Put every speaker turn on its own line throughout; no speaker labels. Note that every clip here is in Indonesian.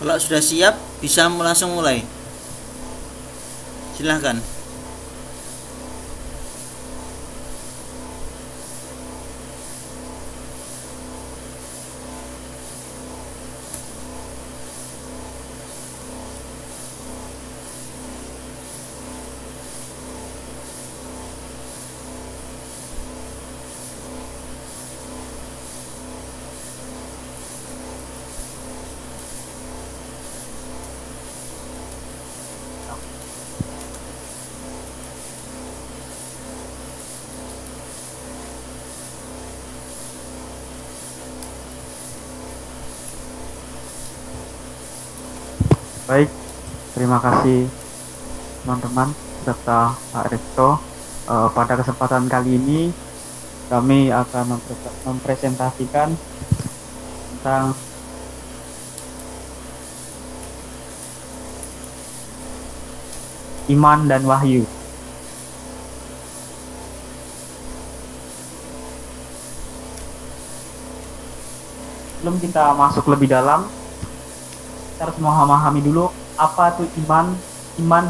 Kalau sudah siap, bisa langsung mulai. Silahkan.
Baik, terima kasih teman-teman serta Pak Rekto. Pada kesempatan kali ini kami akan mempresentasikan tentang iman dan wahyu. Sebelum kita masuk lebih dalam, kita harus memahami dulu apa itu iman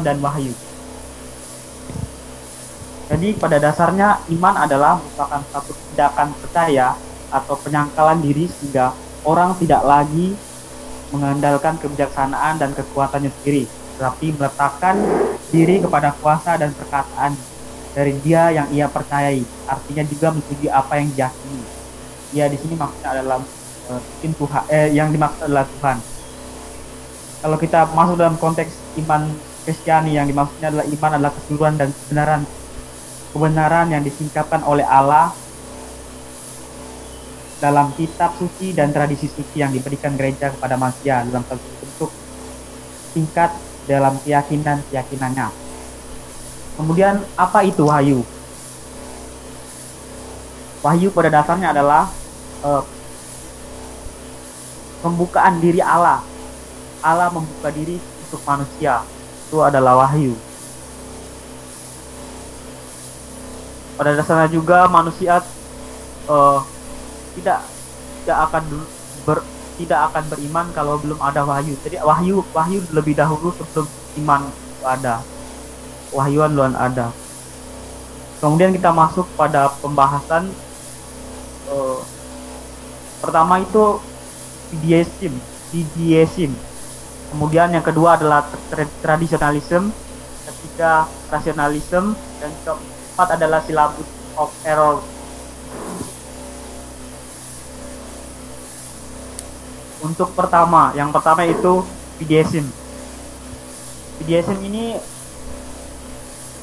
dan wahyu. Jadi pada dasarnya iman adalah merupakan satu tindakan percaya atau penyangkalan diri sehingga orang tidak lagi mengandalkan kebijaksanaan dan kekuatannya sendiri, tetapi meletakkan diri kepada kuasa dan perkataan dari Dia yang ia percayai. Artinya juga menyetujui apa yang diyakini. Ya, di sini maksudnya adalah Tuhan, yang dimaksud adalah Tuhan. Kalau kita masuk dalam konteks iman Kristiani, yang dimaksudnya adalah iman adalah keseluruhan dan kebenaran yang disingkapkan oleh Allah dalam kitab suci dan tradisi suci yang diberikan gereja kepada manusia dalam satu bentuk tingkat dalam keyakinannya. Kemudian apa itu wahyu? Wahyu pada dasarnya adalah pembukaan diri Allah. Allah membuka diri untuk manusia. Itu adalah wahyu. Pada dasarnya juga manusia tidak akan beriman kalau belum ada wahyu. Jadi wahyu lebih dahulu sebelum iman itu ada. Wahyuan belum ada. Kemudian kita masuk pada pembahasan pertama itu fideism. Kemudian yang kedua adalah tradisionalisme, ketiga rasionalisme, dan keempat adalah syllabus of error. Untuk yang pertama itu fideism. Fideism ini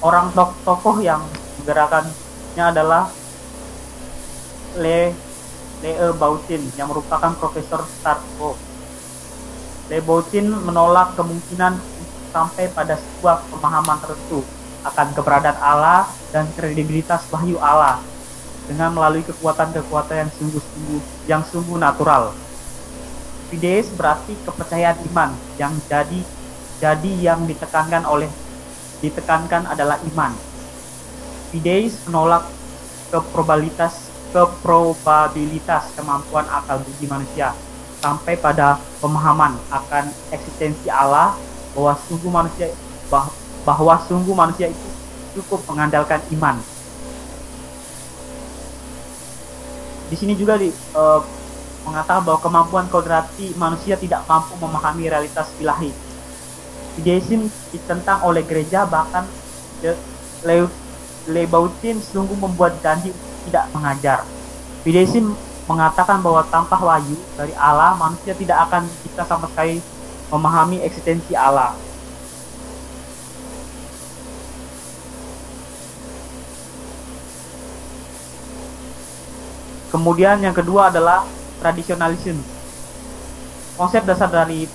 orang tokoh yang menggerakkannya adalah Le Bautin yang merupakan profesor Starko. Le Bautin menolak kemungkinan sampai pada sebuah pemahaman tertentu akan keberadaan Allah dan kredibilitas wahyu Allah dengan melalui kekuatan-kekuatan yang sungguh natural. Fideis berarti kepercayaan iman yang yang ditekankan adalah iman. Fideis menolak keprobabilitas kemampuan akal budi manusia sampai pada pemahaman akan eksistensi Allah bahwa sungguh manusia itu cukup mengandalkan iman. Di sini juga mengatakan bahwa kemampuan kodrati manusia tidak mampu memahami realitas ilahi. Fideism ditentang oleh gereja, bahkan Le Bautin sungguh membuat janji tidak mengajar. Fideism mengatakan bahwa tanpa wahyu dari Allah, manusia tidak akan bisa sama sekali memahami eksistensi Allah. Kemudian yang kedua adalah tradisionalisme. Konsep dasar dari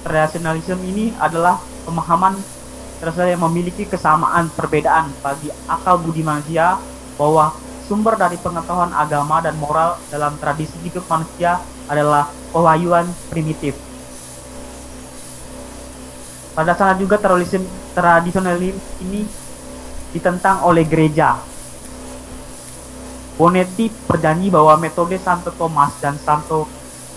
tradisionalisme ini adalah pemahaman yang memiliki kesamaan perbedaan bagi akal budi manusia, bahwa sumber dari pengetahuan agama dan moral dalam tradisi hidup manusia adalah pewahyuan primitif. Pada saat juga tradisionalisme ini ditentang oleh gereja. Bonetti berjanji bahwa metode Santo Thomas dan Santo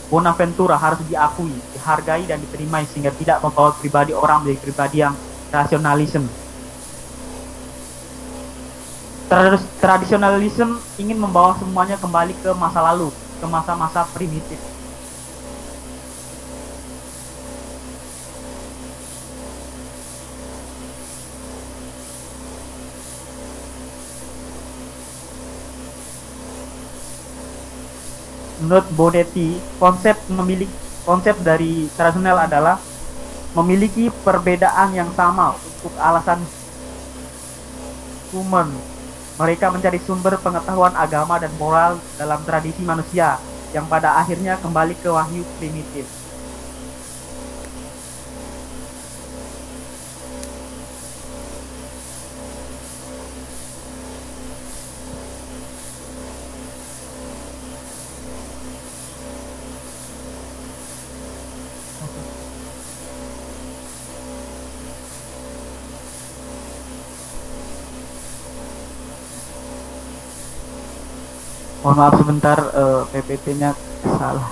Bonaventura harus diakui, dihargai dan diterima sehingga tidak membawa pribadi orang menjadi pribadi yang rasionalisme. Tradisionalisme ingin membawa semuanya kembali ke masa lalu, ke masa-masa primitif. Menurut Bonetti, konsep dari tradisional adalah memiliki perbedaan yang sama untuk alasan human. Mereka mencari sumber pengetahuan agama dan moral dalam tradisi manusia yang pada akhirnya kembali ke wahyu primitif. Mohon maaf sebentar, PPT-nya salah.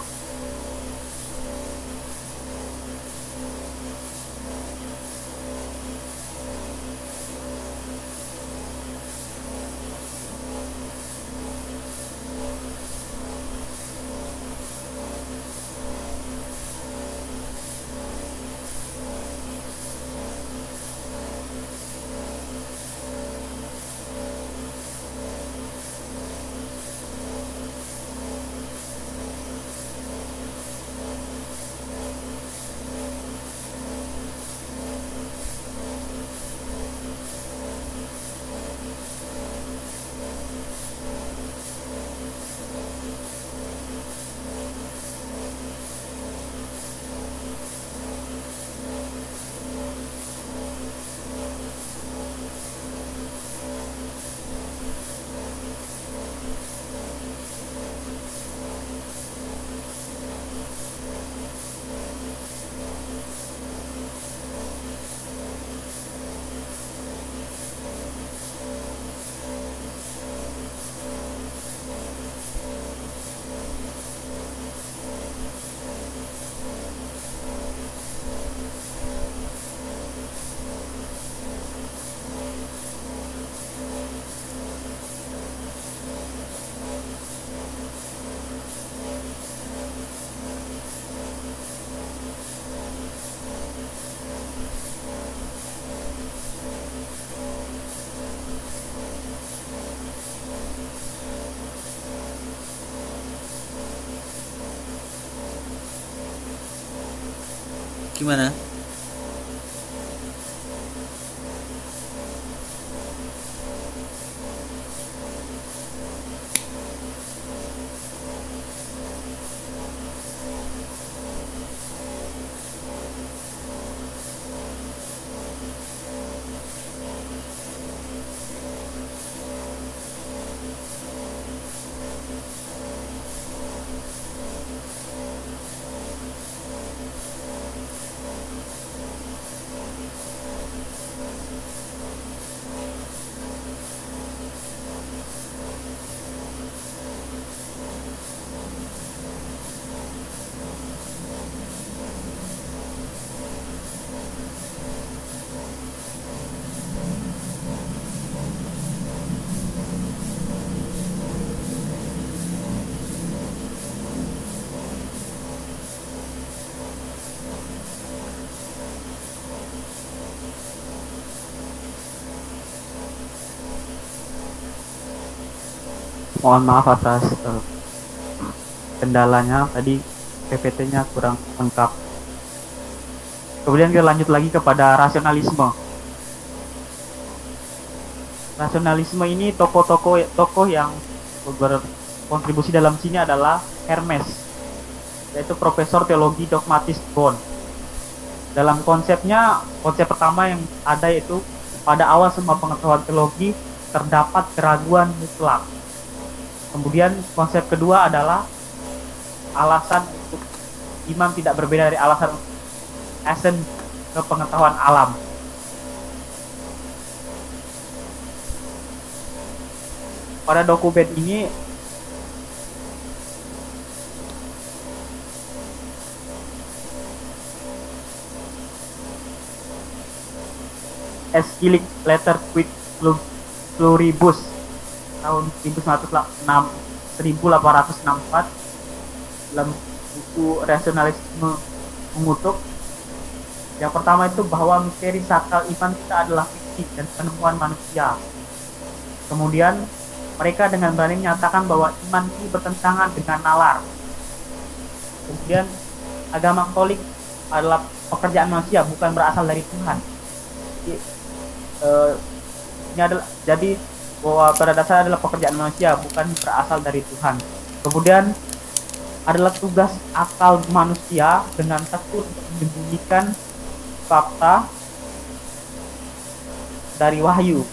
Gimana?
Mohon maaf atas kendalanya, tadi PPT-nya kurang lengkap. Kemudian kita lanjut lagi kepada rasionalisme. Rasionalisme ini tokoh yang berkontribusi dalam sini adalah Hermes, yaitu Profesor Teologi Dogmatis Bonn. Dalam konsepnya, konsep pertama yang ada yaitu pada awal semua pengetahuan teologi terdapat keraguan mutlak. Kemudian konsep kedua adalah alasan untuk iman tidak berbeda dari alasan esen kepengetahuan alam. Pada dokumen ini Aeschylus Letter Quid Pluribus tahun 1864 dalam buku Rasionalisme Mengutuk. Yang pertama itu bahwa misteri sakral iman kita adalah fiksi dan penemuan manusia. Kemudian mereka dengan berani menyatakan bahwa iman ini bertentangan dengan nalar. Kemudian agama Katolik adalah pekerjaan manusia, bukan berasal dari Tuhan. Ini adalah jadi bahwa pada dasarnya adalah pekerjaan manusia, bukan berasal dari Tuhan. Kemudian adalah tugas akal manusia dengan tekun untuk menyembunyikan fakta dari wahyu.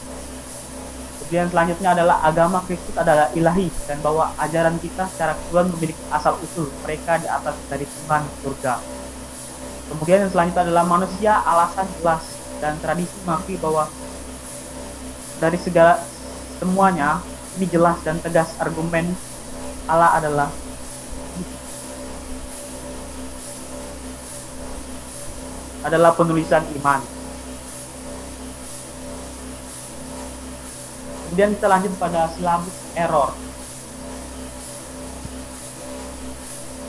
Kemudian selanjutnya adalah agama Kristus adalah ilahi dan bahwa ajaran kita secara keseluruhan memiliki asal usul mereka di atas dari Tuhan surga. Kemudian yang selanjutnya adalah manusia alasan jelas dan tradisi mengakui bahwa dari segala semuanya ini jelas dan tegas argumen Allah adalah penulisan iman. Kemudian kita lanjut pada silabus error.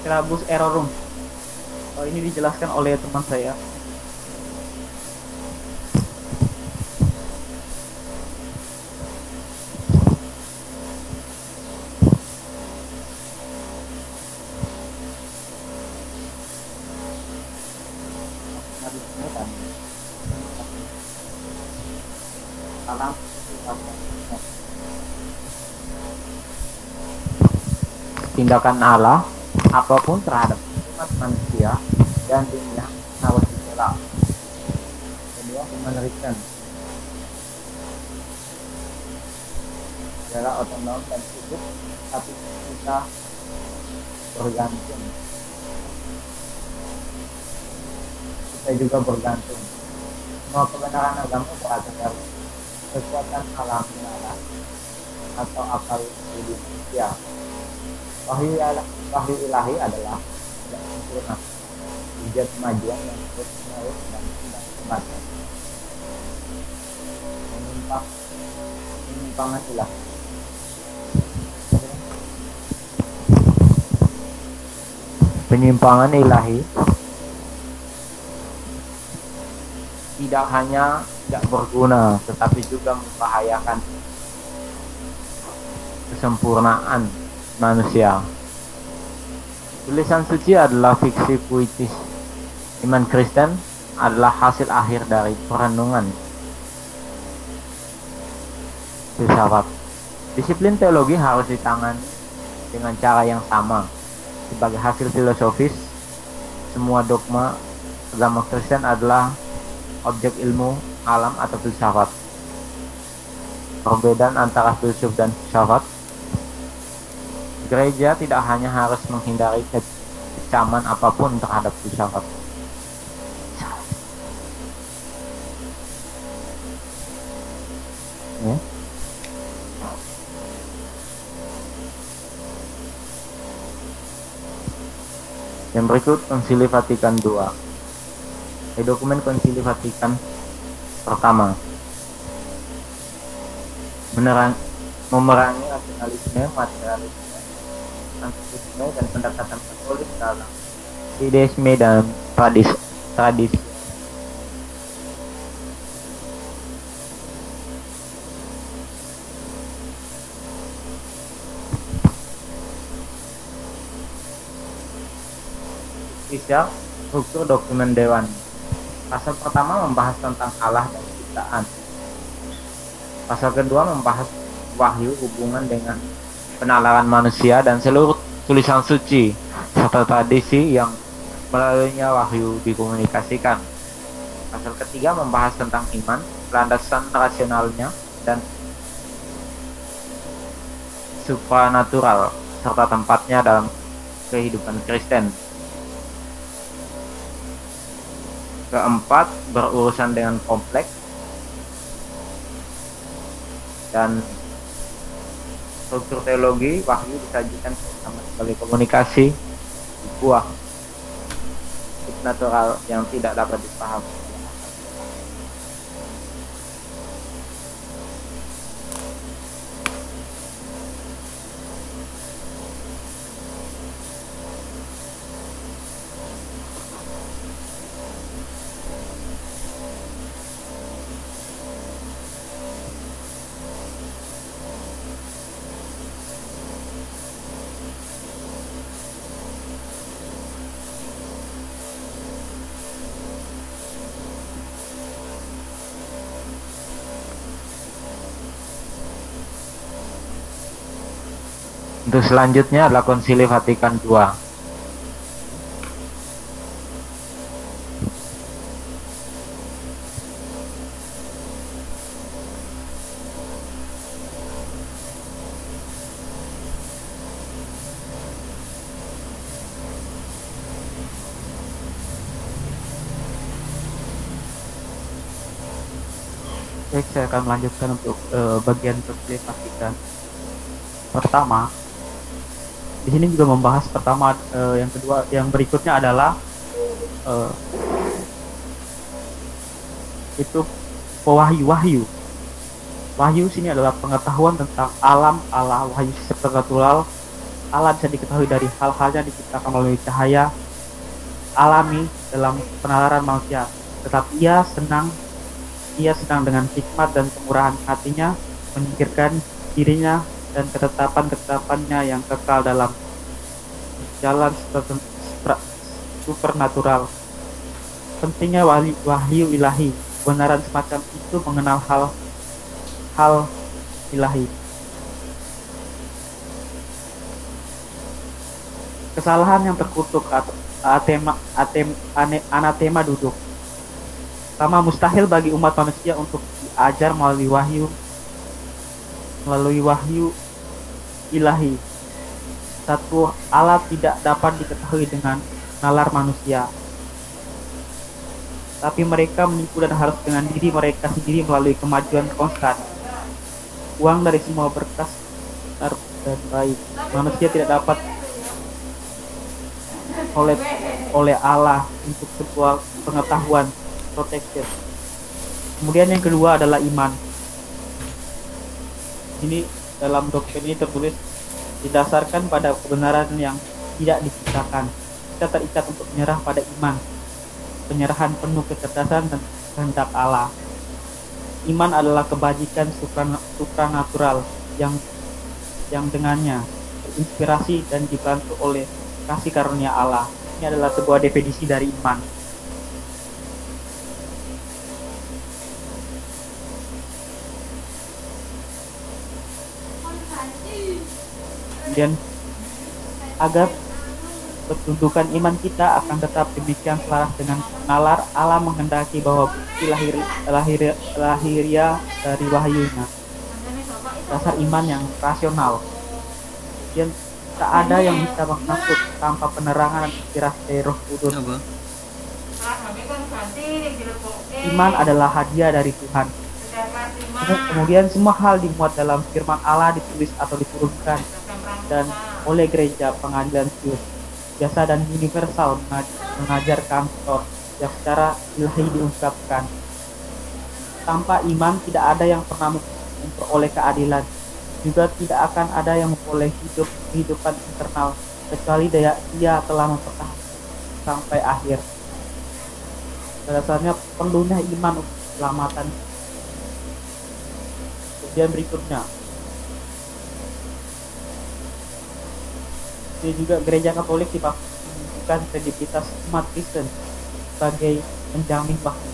Silabus errorum. Ini dijelaskan oleh teman saya. Tindakan Allah apapun terhadap umat manusia dan dunia harus ditolak. Kedua, human reason adalah otonom dan hidup, tapi kita bergantung. Kita juga bergantung. Semua kebenaran agama berasal dari kekuatan alami Allah atau akal budi manusia. Wahyu ilahi adalah tidak sempurna, ujian kemajuan yang terus menerus dan tidak terbatas. Penyimpangan ilahi. Penyimpangan ilahi tidak hanya tidak berguna, tetapi juga membahayakan kesempurnaan manusia. Tulisan suci adalah fiksi puitis. Iman Kristen adalah hasil akhir dari perenungan filsafat. Disiplin teologi harus ditangani dengan cara yang sama. Sebagai hasil filosofis, semua dogma agama Kristen adalah objek ilmu alam atau filsafat. Perbedaan antara filsuf dan filsafat. Gereja tidak hanya harus menghindari kecaman apapun terhadap filsafat. Ya. Yang berikut Konsili Vatikan II. Dokumen Konsili Vatikan pertama memerangi rasionalisme, materialisme, antisisme dan pendekatan Katolik dalam fideisme dan tradisi. Kisah struktur dokumen Dewan. Pasal pertama membahas tentang Allah dan ciptaan. Pasal kedua membahas wahyu, hubungan dengan penalaran manusia dan seluruh tulisan suci serta tradisi yang melaluinya wahyu dikomunikasikan. Pasal ketiga membahas tentang iman, landasan rasionalnya dan supranatural serta tempatnya dalam kehidupan Kristen. Keempat, berurusan dengan kompleks dan struktur teologi wahyu disajikan bersama sebagai komunikasi buah supranatural yang tidak dapat dipahami.
Untuk selanjutnya adalah Konsili Vatikan II.
Baik, saya akan melanjutkan untuk bagian Konsili Vatikan. Pertama, di sini juga membahas pertama, yang kedua, yang berikutnya adalah eh, itu pewahyu-wahyu. Wahyu sini adalah pengetahuan tentang alam Allah. Wahyu supernatural. Allah bisa diketahui dari hal-halnya diciptakan melalui cahaya alami dalam penalaran manusia. Tetapi ia sedang dengan hikmat dan kemurahan hatinya menyingkirkan dirinya dan ketetapan-ketetapannya yang kekal dalam jalan supernatural. Pentingnya wahyu ilahi. Kebenaran semacam itu mengenal hal ilahi. Kesalahan yang terkutuk atau anatema duduk. Sama mustahil bagi umat manusia untuk diajar melalui wahyu ilahi. Satu, Allah tidak dapat diketahui dengan nalar manusia, tapi mereka menipu dan harus dengan diri mereka sendiri melalui kemajuan konstan. Uang dari semua berkas dan baik. Manusia tidak dapat oleh Allah untuk sebuah pengetahuan protection. Kemudian yang kedua adalah iman. Ini dalam doktrin ini tertulis didasarkan pada kebenaran yang tidak diciptakan. Kita terikat untuk menyerah pada iman, penyerahan penuh kecerdasan dan kehendak Allah. Iman adalah kebajikan supranatural yang dengannya terinspirasi dan dibantu oleh kasih karunia Allah. Ini adalah sebuah definisi dari iman. Kemudian agar ketundukan iman kita akan tetap demikian selaras dengan nalar Allah menghendaki bahwa bukti lahiria dari wahyunya, dasar iman yang rasional. Kemudian tak ada yang bisa mengaku tanpa penerangan dan inspirasi dari Roh Kudus. Iman adalah hadiah dari Tuhan. Kemudian semua hal dimuat dalam firman Allah, ditulis atau diturunkan dan oleh gereja pengadilan Sius, biasa dan universal mengajar kantor yang secara ilahi diungkapkan. Tanpa iman tidak ada yang pernah memperoleh keadilan, juga tidak akan ada yang memperoleh kehidupan internal kecuali dia telah mempertahankan sampai akhir. Dasarnya perlunya iman untuk keselamatan. Kemudian berikutnya, ini juga gereja Katolik menunjukkan kredibilitas umat Kristen sebagai penjamin wahyu.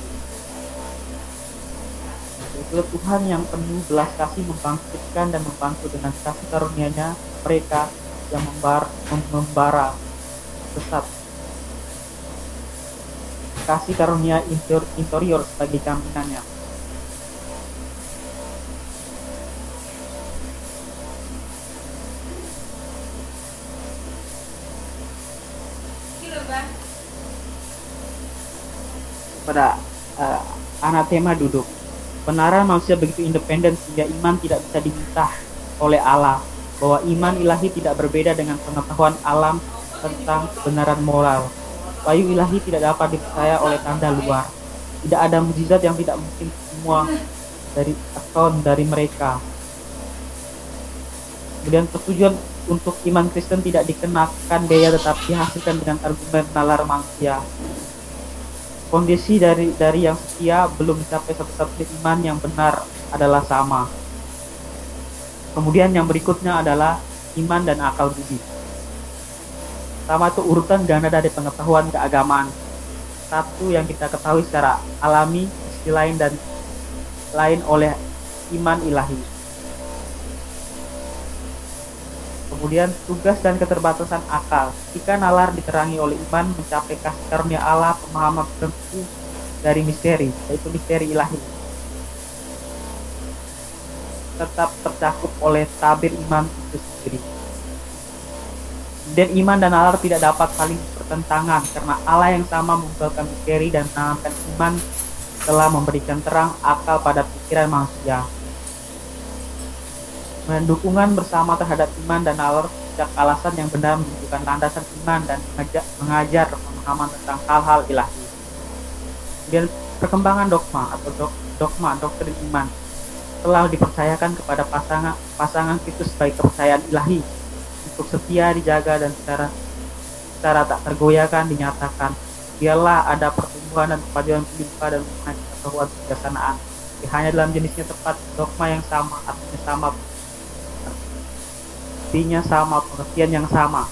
Itu Tuhan yang penuh belas kasih membangkitkan dan membantu dengan kasih karunia-Nya mereka yang membara sesat. Kasih karunia interior sebagai jaminannya. Pada anatema duduk. Kebenaran manusia begitu independen sehingga iman tidak bisa diminta oleh Allah, bahwa iman ilahi tidak berbeda dengan pengetahuan alam tentang kebenaran moral. Wahyu ilahi tidak dapat dipercaya oleh tanda luar. Tidak ada mukjizat yang tidak mungkin semua dari mereka. Kemudian persetujuan untuk iman Kristen tidak dikenakan biaya tetapi dihasilkan dengan argumen nalar manusia. Kondisi dari yang setia belum mencapai satu-satunya iman yang benar adalah sama. Kemudian yang berikutnya adalah iman dan akal budi. Sama itu urutan ganda dari pengetahuan keagamaan. Satu yang kita ketahui secara alami, sisi lain oleh iman ilahi. Kemudian tugas dan keterbatasan akal. Jika nalar diterangi oleh iman mencapai kasih karunia Allah, pemahaman tertentu dari misteri, yaitu misteri ilahi, tetap tercakup oleh tabir iman itu sendiri. Dan iman dan nalar tidak dapat saling bertentangan karena Allah yang sama mengumpulkan misteri dan menanamkan iman telah memberikan terang akal pada pikiran manusia. Dan dukungan bersama terhadap iman dan nalar sejak alasan yang benar menunjukkan landasan iman dan mengajar pemahaman tentang hal-hal ilahi. Kemudian perkembangan dogma atau dogma doktrin iman telah dipercayakan kepada pasangan itu sebagai kepercayaan ilahi untuk setia dijaga dan secara tak tergoyahkan dinyatakan. Biarlah ada pertumbuhan dan kemajuan berlimpah dan pengetahuan kebijaksanaan. Hanya dalam jenisnya tepat, dogma yang sama, artinya sama, pengertian yang sama.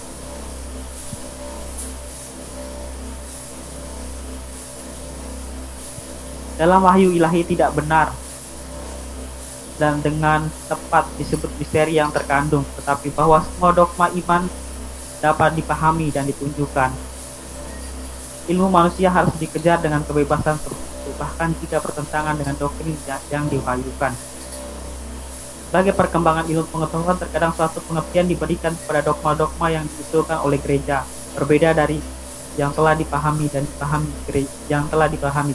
Dalam wahyu ilahi tidak benar dan dengan tepat disebut misteri yang terkandung, tetapi bahwa semua dogma iman dapat dipahami dan ditunjukkan. Ilmu manusia harus dikejar dengan kebebasan tertentu, bahkan jika bertentangan dengan doktrin yang diwahyukan. Sebagai perkembangan ilmu pengetahuan, terkadang suatu pengertian diberikan kepada dogma-dogma yang diusulkan oleh gereja, berbeda dari yang telah dipahami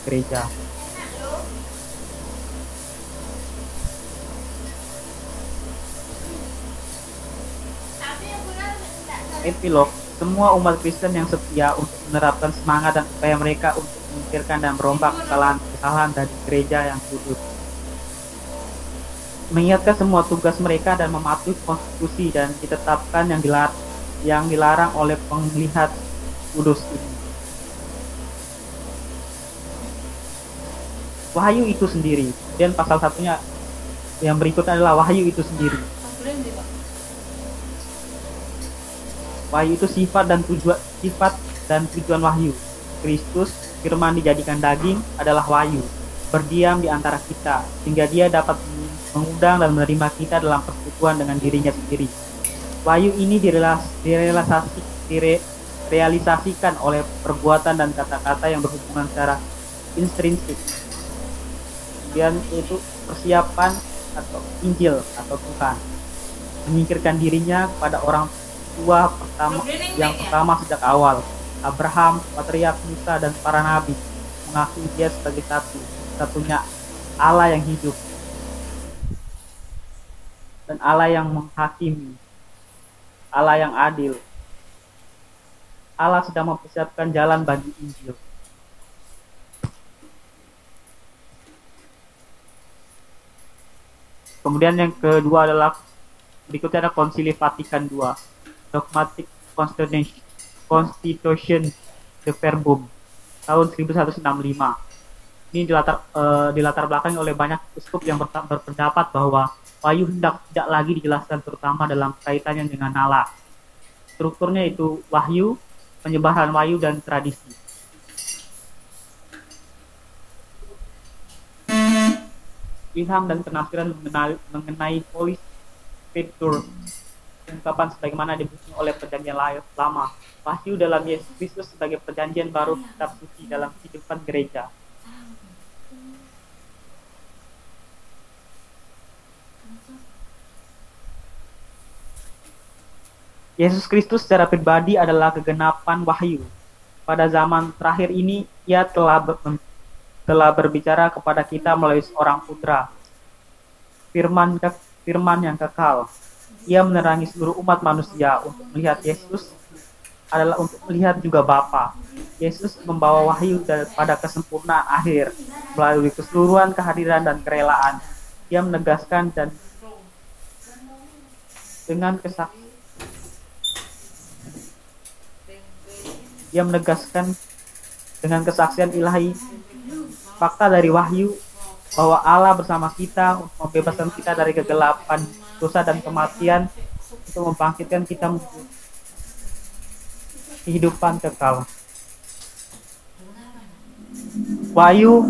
gereja. Epilog, semua umat Kristen yang setia untuk menerapkan semangat dan upaya mereka untuk memikirkan dan merombak kesalahan dari gereja yang kudus, mengingatkan semua tugas mereka dan mematuhi konstitusi dan ditetapkan yang dilarang oleh penglihat kudus ini. Wahyu itu sendiri. Kemudian pasal satunya yang berikutnya adalah wahyu itu sendiri. Wahyu itu sifat dan tujuan wahyu. Kristus, firman dijadikan daging, adalah wahyu, berdiam di antara kita, sehingga dia dapat mengundang dan menerima kita dalam persekutuan dengan dirinya sendiri. Wahyu ini direalisasikan oleh perbuatan dan kata-kata yang berhubungan secara intrinsik. Kemudian itu persiapan atau Injil atau Tuhan, menyingkirkan dirinya kepada orang tua pertama sejak awal, Abraham, patriark Musa dan para nabi, mengakui dia sebagai satunya Allah yang hidup dan Allah yang menghakimi, Allah yang adil. Allah sedang mempersiapkan jalan bagi Injil. Kemudian yang kedua adalah berikutnya ada Konsili Vatikan II, Dogmatic Constitution de Verbum tahun 1165. Ini dilatar belakangi oleh banyak uskup yang berpendapat bahwa wahyu hendak tidak lagi dijelaskan terutama dalam kaitannya dengan nalar. Strukturnya itu wahyu, penyebaran wahyu dan tradisi. Ilham dan penafsiran mengenai Holy Scripture, ungkapan sebagaimana dibuktikan oleh perjanjian lama. Wahyu dalam Yesus Kristus sebagai perjanjian baru, kitab suci dalam kehidupan gereja. Yesus Kristus secara pribadi adalah kegenapan wahyu. Pada zaman terakhir ini, ia telah berbicara kepada kita melalui seorang putra, firman yang kekal. Ia menerangi seluruh umat manusia. Untuk melihat Yesus adalah untuk melihat juga Bapa. Yesus membawa wahyu pada kesempurnaan akhir melalui keseluruhan kehadiran dan kerelaan. Ia menegaskan dengan kesaksian ilahi fakta dari wahyu bahwa Allah bersama kita untuk membebaskan kita dari kegelapan dosa dan kematian, untuk membangkitkan kita menuju kehidupan kekal. Wahyu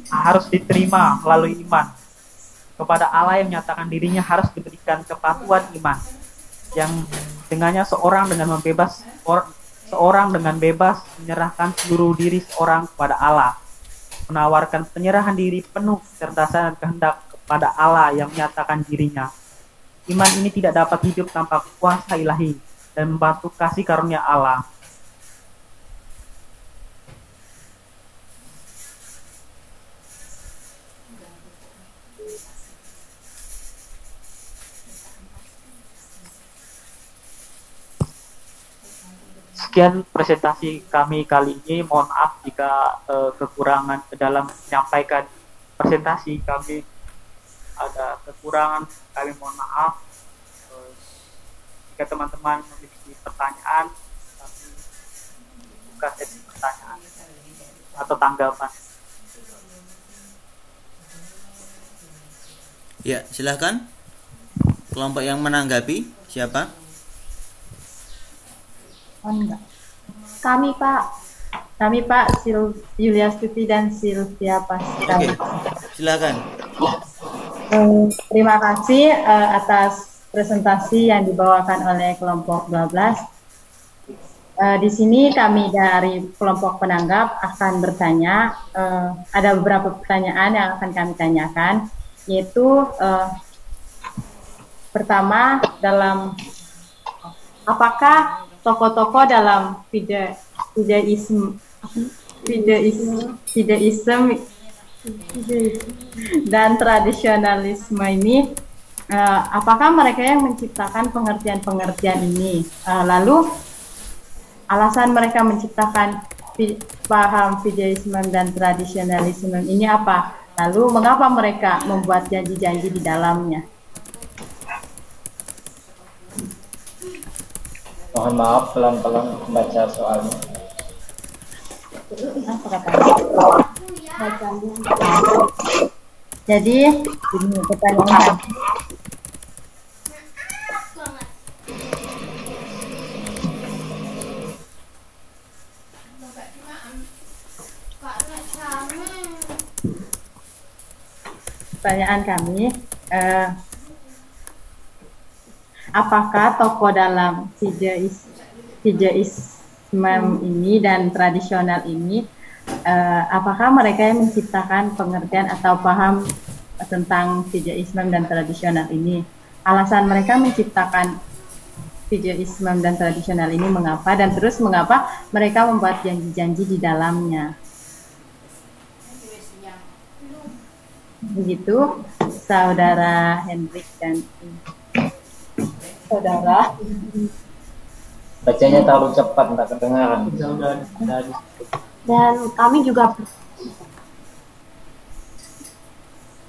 harus diterima melalui iman. Kepada Allah yang menyatakan dirinya harus diberikan kepatuhan iman. yang dengannya seorang dengan bebas menyerahkan seluruh diri seorang kepada Allah, menawarkan penyerahan diri penuh kecerdasan dan kehendak kepada Allah yang menyatakan dirinya. Iman ini tidak dapat hidup tanpa kuasa ilahi dan membantu kasih karunia Allah. Sekian presentasi kami kali ini. Mohon maaf jika kekurangan dalam menyampaikan presentasi kami ada kekurangan. Kami mohon maaf. Jika teman-teman memiliki pertanyaan, kami buka sesi pertanyaan atau tanggapan.
Ya, silahkan. Kelompok yang menanggapi siapa?
Kami Pak Yulia Stuti dan Sylvia Pascal.
Oke, silakan.
Terima kasih atas presentasi yang dibawakan oleh kelompok 12. Di sini kami dari kelompok penanggap akan bertanya, ada beberapa pertanyaan yang akan kami tanyakan, yaitu pertama, apakah tokoh-tokoh dalam fideisme dan tradisionalisme ini, apakah mereka yang menciptakan pengertian-pengertian ini? Lalu alasan mereka menciptakan paham fideisme dan tradisionalisme ini apa? Lalu mengapa mereka membuat janji-janji di dalamnya?
Mohon maaf, pelan-pelan membaca soalnya.
Jadi ini pertanyaan. Pertanyaan kami, apakah tokoh dalam fideisme ini dan tradisional ini, apakah mereka yang menciptakan pengertian atau paham tentang fideisme dan tradisional ini? Alasan mereka menciptakan fideisme dan tradisional ini mengapa, dan terus mengapa mereka membuat janji-janji di dalamnya? Begitu, Saudara Hendrik dan Saudara.
Bacanya terlalu cepat, tidak kedengaran.
Dan kami juga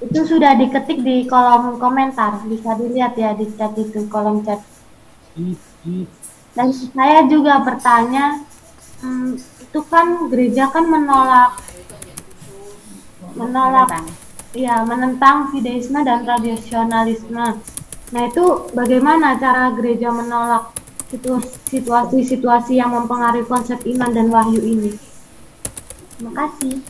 itu sudah diketik di kolom komentar, bisa dilihat ya di chat itu, kolom chat. Dan saya juga bertanya, itu kan gereja kan menolak ya, menentang fideisme dan tradisionalisme. Nah, itu bagaimana cara gereja menolak situasi-situasi yang mempengaruhi konsep iman dan wahyu ini? Terima kasih.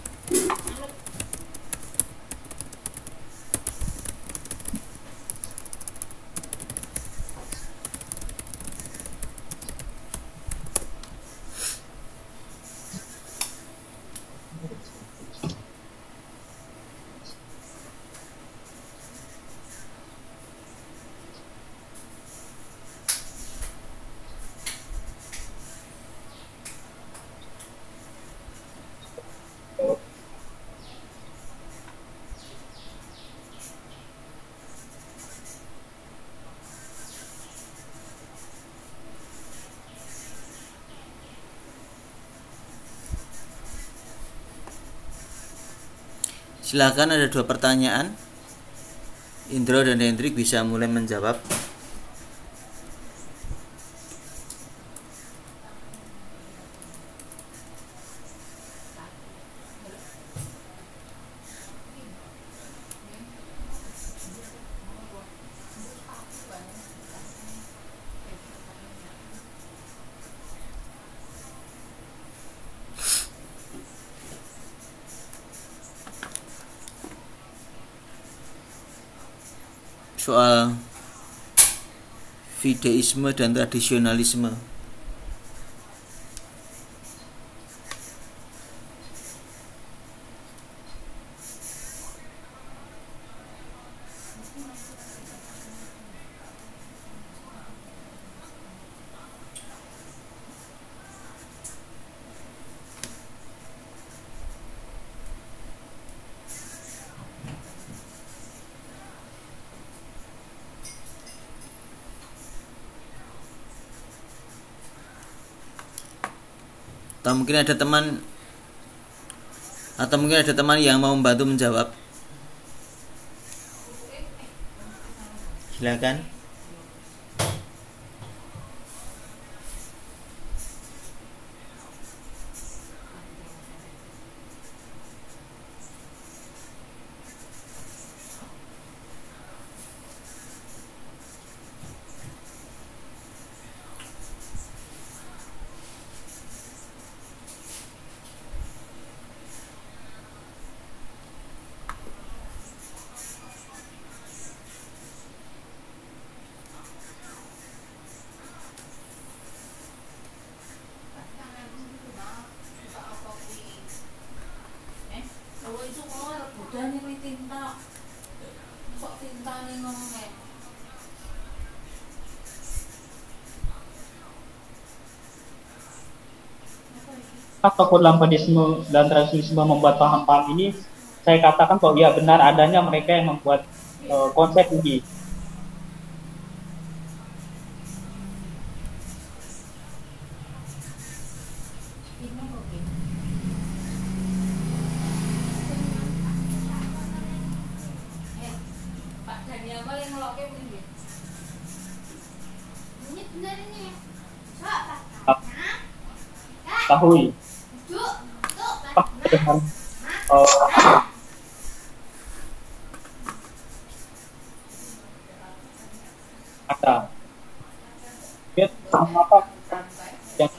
Silakan, ada 2 pertanyaan. Indro dan Hendrik bisa mulai menjawab. Soal fideisme dan tradisionalisme. Atau mungkin ada teman yang mau membantu menjawab. Silakan.
Tokoh dalam Buddhisme dan tradisionalisme membuat paham-paham ini, saya katakan kok ya benar adanya mereka yang membuat konsep ini. Tahui dengan ada dia sama apa yang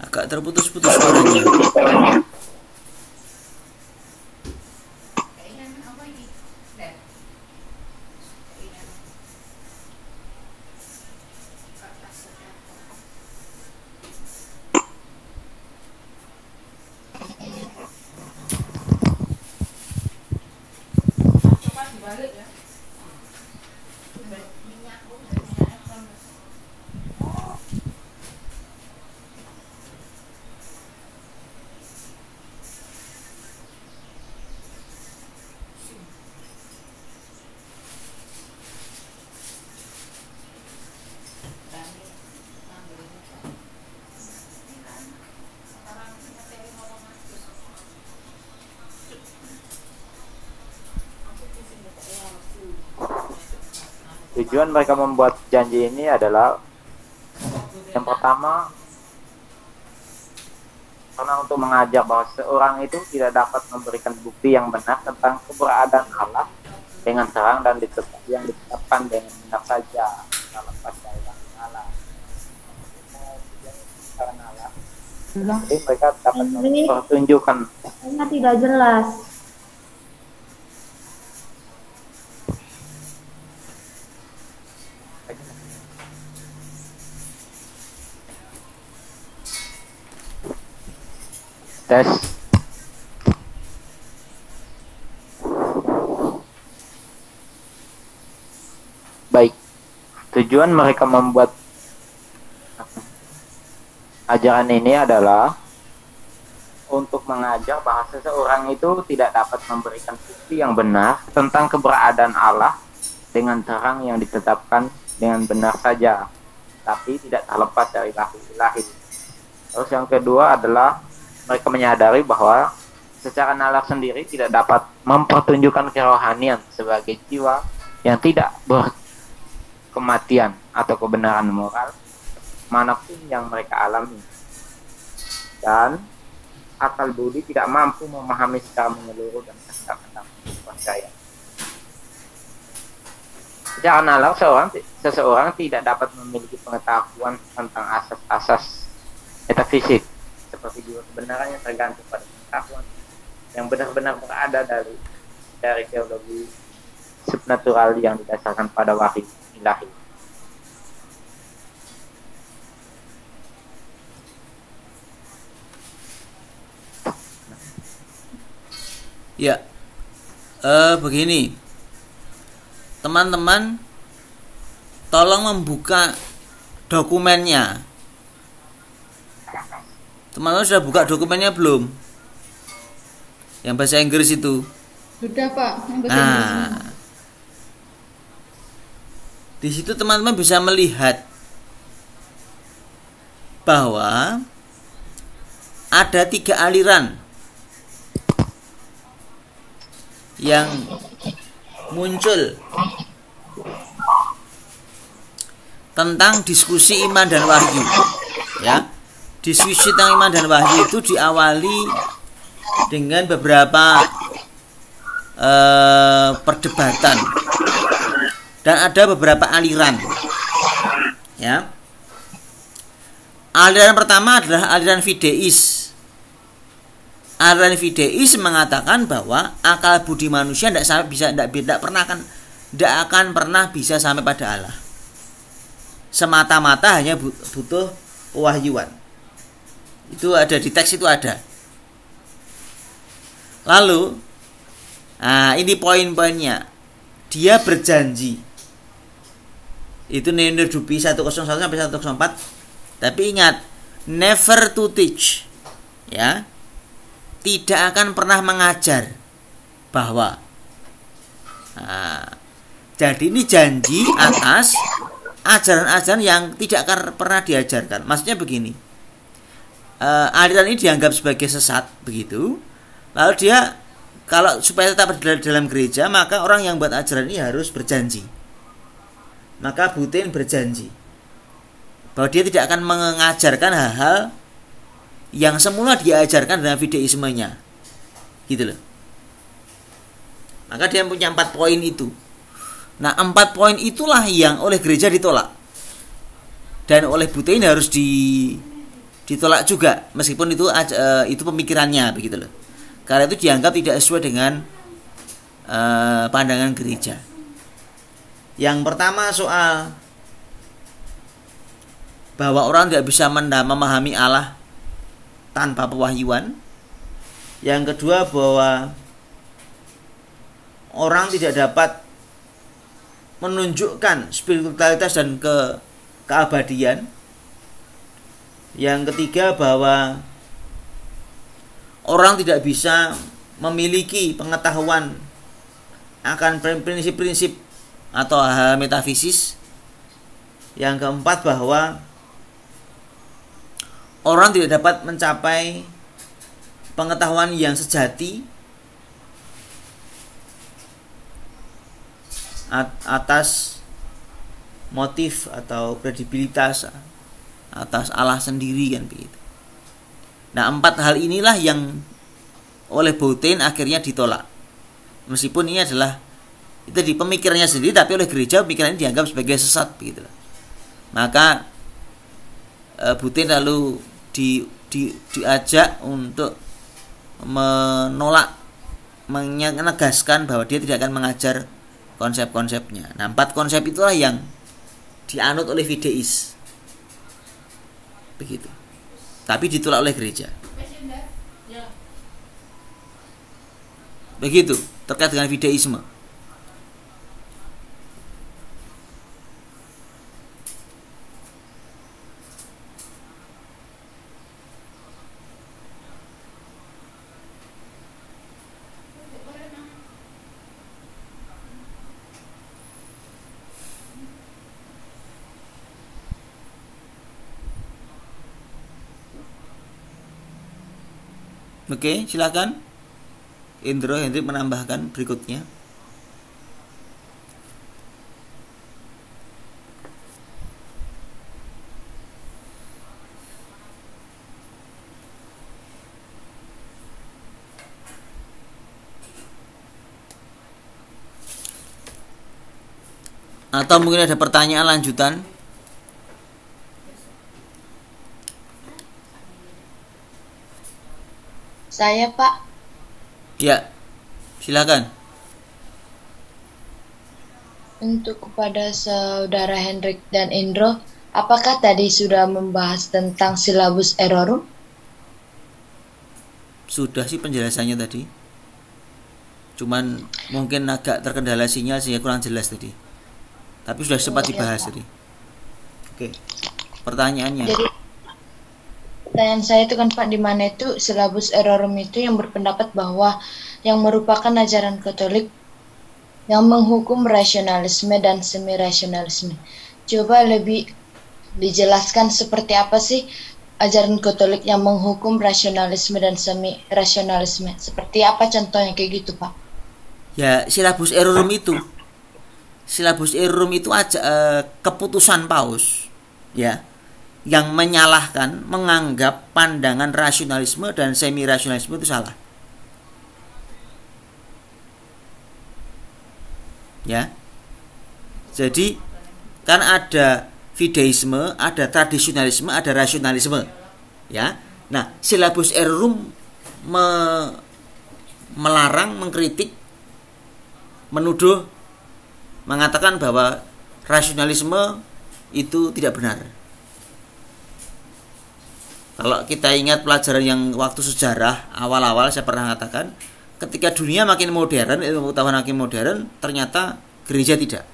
agak terputus-putus suaranya.
Tujuan mereka membuat janji ini adalah yang pertama, karena untuk mengajak bahwa seorang itu tidak dapat memberikan bukti yang benar tentang keberadaan Allah dengan terang dan yang ditetapkan dengan benar saja dalam percaya Allah. Karena Allah, jadi mereka dapat mempertunjukkan.
Tidak jelas.
Tes. Baik. Tujuan mereka membuat ajaran ini adalah untuk mengajar bahwa seseorang itu tidak dapat memberikan bukti yang benar tentang keberadaan Allah dengan terang yang ditetapkan dengan benar saja, tapi tidak terlepas dari ilahi. Terus yang kedua adalah mereka menyadari bahwa secara nalar sendiri tidak dapat mempertunjukkan kerohanian sebagai jiwa yang tidak berkematian atau kebenaran moral manapun yang mereka alami, dan akal budi tidak mampu memahami secara menyeluruh dan secara percaya. secara nalar seseorang tidak dapat memiliki pengetahuan tentang asas-asas metafisik seperti juga kebenaran yang tergantung pada pengetahuan yang benar-benar berada dari teologi supernatural yang didasarkan pada wahyu ilahi.
Ya, begini, teman-teman, tolong membuka dokumennya. Teman-teman sudah buka dokumennya belum? Yang bahasa Inggris itu.
Sudah Pak.
Nah, di situ teman-teman bisa melihat bahwa ada 3 aliran yang muncul tentang diskusi iman dan wahyu. Ya, diskusi tentang iman dan wahyu itu diawali dengan beberapa perdebatan dan ada beberapa aliran. Ya, aliran pertama adalah aliran fideis. Aliran fideis mengatakan bahwa akal budi manusia tidak akan pernah bisa sampai pada Allah. Semata-mata hanya butuh pewahyuan. Itu ada di teks, itu ada. Lalu, ini poin-poinnya. Dia berjanji. Itu Neonder Dupi 101 sampai 104. Tapi ingat, never to teach. Ya. Tidak akan pernah mengajar bahwa jadi ini janji atas ajaran-ajaran yang tidak akan pernah diajarkan. Maksudnya begini, aliran ini dianggap sebagai sesat begitu, lalu dia kalau supaya tetap berada dalam gereja, maka orang yang buat ajaran ini harus berjanji. Maka Butin berjanji bahwa dia tidak akan mengajarkan hal-hal yang semula diajarkan dalam fideismenya, gitu loh. Maka dia punya 4 poin itu. Nah, 4 poin itulah yang oleh gereja ditolak dan oleh Butein harus ditolak juga, meskipun itu pemikirannya, begitu loh. Karena itu dianggap tidak sesuai dengan pandangan gereja. Yang pertama soal bahwa orang tidak bisa memahami Allah tanpa pewahyuan. Yang kedua, bahwa orang tidak dapat menunjukkan spiritualitas dan keabadian. Yang ketiga, bahwa orang tidak bisa memiliki pengetahuan akan prinsip-prinsip atau hal metafisis. Yang keempat, bahwa orang tidak dapat mencapai pengetahuan yang sejati atas motif atau kredibilitas atas Allah sendiri, kan begitu. Nah, 4 hal inilah yang oleh Boutin akhirnya ditolak. Meskipun ini adalah itu di pemikirannya sendiri, tapi oleh gereja pemikiran ini dianggap sebagai sesat, begitu. Maka Boutin lalu diajak untuk menolak, menegaskan bahwa dia tidak akan mengajar konsep-konsepnya. Nah, 4 konsep itulah yang dianut oleh fideis, begitu. Tapi ditolak oleh gereja. Begitu terkait dengan fideisme. Oke, silakan Indro Hendrik menambahkan berikutnya. Atau mungkin ada pertanyaan lanjutan?
Saya, Pak.
Ya, silakan.
Untuk kepada saudara Hendrik dan Indro, apakah tadi sudah membahas tentang silabus errorum?
Sudah sih penjelasannya tadi. Cuman mungkin agak terkendala sinyal sehingga kurang jelas tadi. Tapi sudah sempat dibahas tadi. Oke. Pertanyaannya.
Jadi pertanyaan saya itu kan Pak, di mana itu silabus errorum itu yang berpendapat bahwa yang merupakan ajaran Katolik yang menghukum rasionalisme dan semi-rasionalisme. Coba lebih dijelaskan seperti apa sih ajaran Katolik yang menghukum rasionalisme dan semi-rasionalisme. Seperti apa contohnya kayak gitu, Pak?
Ya, silabus errorum itu. Silabus errorum itu keputusan Paus, ya, yang menyalahkan, menganggap pandangan rasionalisme dan semi-rasionalisme itu salah. Ya. Jadi kan ada fideisme, ada tradisionalisme, ada rasionalisme. Ya. Nah, silabus errorum melarang, mengkritik, menuduh, mengatakan bahwa rasionalisme itu tidak benar. Kalau kita ingat pelajaran yang waktu sejarah awal-awal saya pernah katakan, ketika dunia makin modern, ilmu pengetahuan makin modern, ternyata gereja tidak.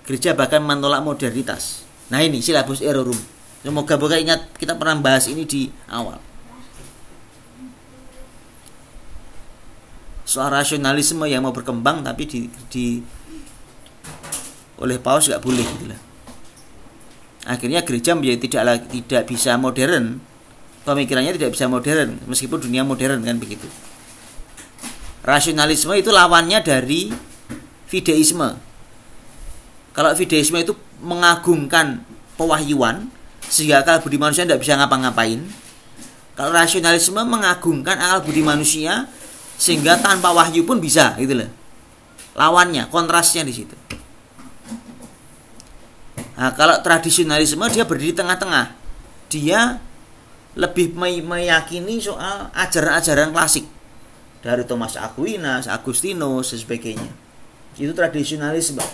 Gereja bahkan menolak modernitas. Nah, ini silabus errorum. Semoga ingat kita pernah bahas ini di awal. Soal rasionalisme yang mau berkembang tapi oleh Paus nggak boleh gitu lah. Akhirnya gereja menjadi tidak bisa modern. Pemikirannya tidak bisa modern meskipun dunia modern kan begitu. Rasionalisme itu lawannya dari fideisme. Kalau fideisme itu mengagungkan pewahyuan sehingga akal budi manusia tidak bisa ngapa-ngapain. Kalau rasionalisme mengagungkan akal budi manusia sehingga tanpa wahyu pun bisa, gitu loh. Lawannya, kontrasnya di situ. Nah, kalau tradisionalisme dia berdiri tengah-tengah. Dia lebih meyakini soal ajaran-ajaran klasik dari Thomas Aquinas, Agustinus dan sebagainya. Itu tradisionalisme.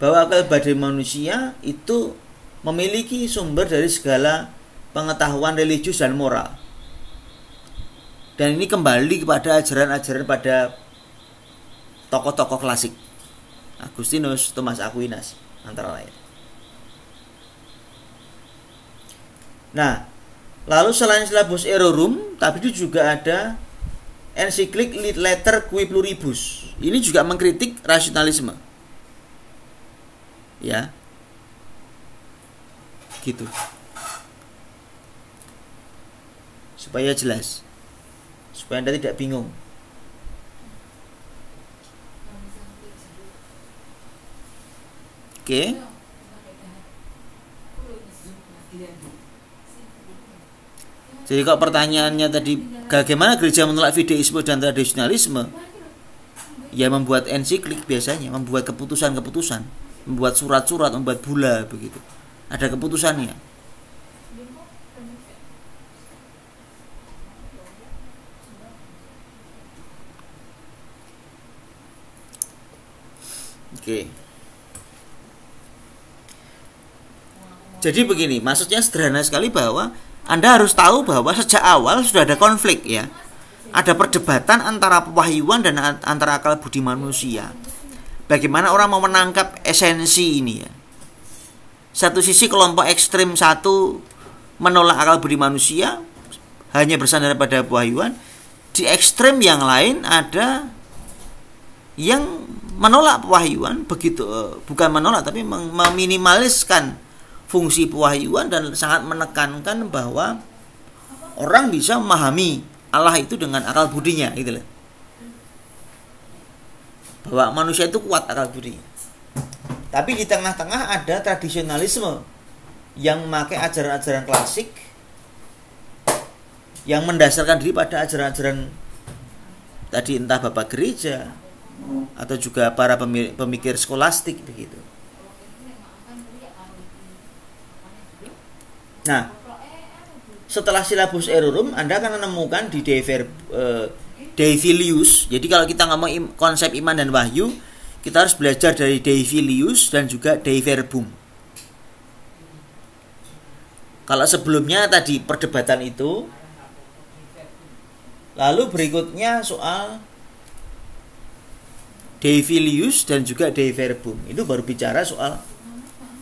Bahwa akal budi manusia itu memiliki sumber dari segala pengetahuan religius dan moral. Dan ini kembali kepada ajaran-ajaran pada tokoh-tokoh klasik, Agustinus, Thomas Aquinas, antara lain. Nah, lalu selain silabus errorum, tapi itu juga ada ensiklik Letter Qui Pluribus. Ini juga mengkritik rasionalisme. Ya. Gitu. Supaya jelas. Supaya Anda tidak bingung. Oke. Jadi kalau pertanyaannya tadi bagaimana gereja menolak fideisme dan tradisionalisme? Ya membuat ensiklik biasanya, membuat keputusan-keputusan, membuat surat-surat, membuat bula begitu. Ada keputusannya. Oke. Jadi begini, maksudnya sederhana sekali bahwa Anda harus tahu bahwa sejak awal sudah ada konflik ya. Ada perdebatan antara pewahyuan dan antara akal budi manusia. Bagaimana orang mau menangkap esensi ini ya. Satu sisi kelompok ekstrim satu menolak akal budi manusia, hanya bersandar pada pewahyuan. Di ekstrim yang lain ada yang menolak pewahyuan, begitu bukan menolak tapi meminimaliskan fungsi pewahyuan dan sangat menekankan bahwa orang bisa memahami Allah itu dengan akal budinya, gitu loh. Bahwa manusia itu kuat akal budinya. Tapi di tengah-tengah ada tradisionalisme yang memakai ajaran-ajaran klasik yang mendasarkan diri pada ajaran-ajaran tadi, entah bapak gereja atau juga para pemikir skolastik begitu. Nah, setelah silabus erorum Anda akan menemukan di Dei Filius. Jadi kalau kita ngomong konsep iman dan wahyu, kita harus belajar dari Dei Filius dan juga Dei Verbum. Kalau sebelumnya tadi perdebatan itu, lalu berikutnya soal Dei Filius dan juga Dei Verbum. Itu baru bicara soal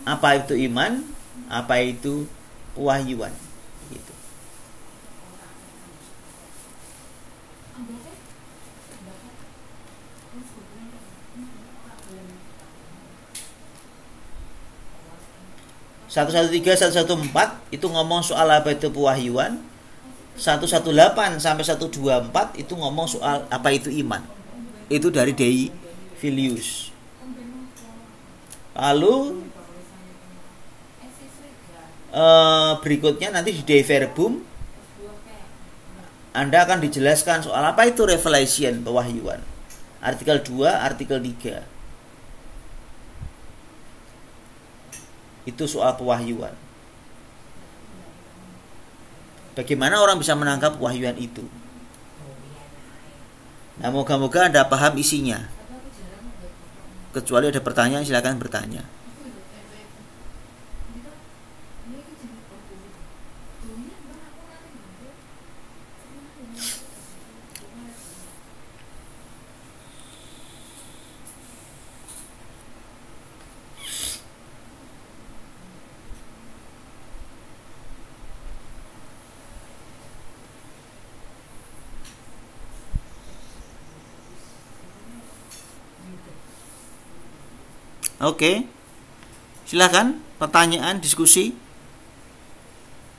apa itu iman, apa itu pewahyuan gitu. (113, 114) itu ngomong soal apa itu pewahyuan. 118 sampai 124 itu ngomong soal apa itu iman. Itu dari Dei Filius. Lalu berikutnya nanti di Dei Verbum Anda akan dijelaskan soal apa itu revelation, pewahyuan. Artikel 2, artikel 3. Itu soal pewahyuan. Bagaimana orang bisa menangkap pewahyuan itu? Nah, moga-moga Anda paham isinya. Kecuali ada pertanyaan, silakan bertanya. Oke, silakan pertanyaan, diskusi.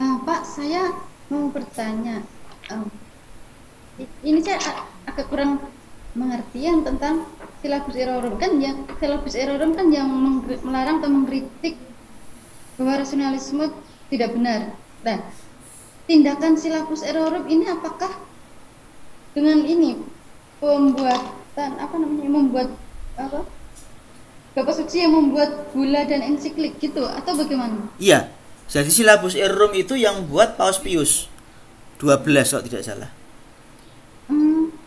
Pak, saya mau bertanya. Ini saya agak kurang mengerti yang tentang silabus erorum kan, yang silabus erorum kan yang melarang atau mengkritik bahwa rasionalisme tidak benar. Nah, tindakan silabus erorum ini apakah dengan ini pembuatan membuat Bapak Suci yang membuat gula dan ensiklik gitu atau bagaimana?
Iya, jadi silabus erorum itu yang buat Paus Pius 12 kalau tidak salah.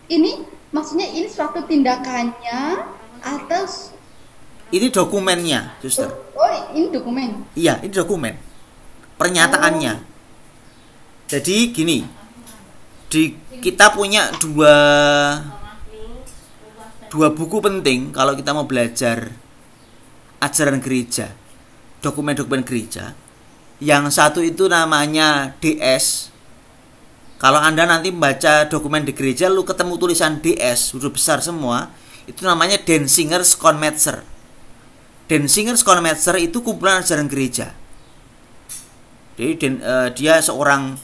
Ini maksudnya ini suatu tindakannya atau
ini dokumennya, Suster?
Oh, ini dokumen.
Iya, ini dokumen. Pernyataannya. Jadi gini, kita punya dua buku penting kalau kita mau belajar ajaran gereja, dokumen-dokumen gereja. Yang satu itu namanya DS. Kalau Anda nanti membaca dokumen di gereja lalu ketemu tulisan DS huruf besar semua, itu namanya Denzinger's Konmetzer. Denzinger's Konmetzer itu kumpulan ajaran gereja. Jadi dia seorang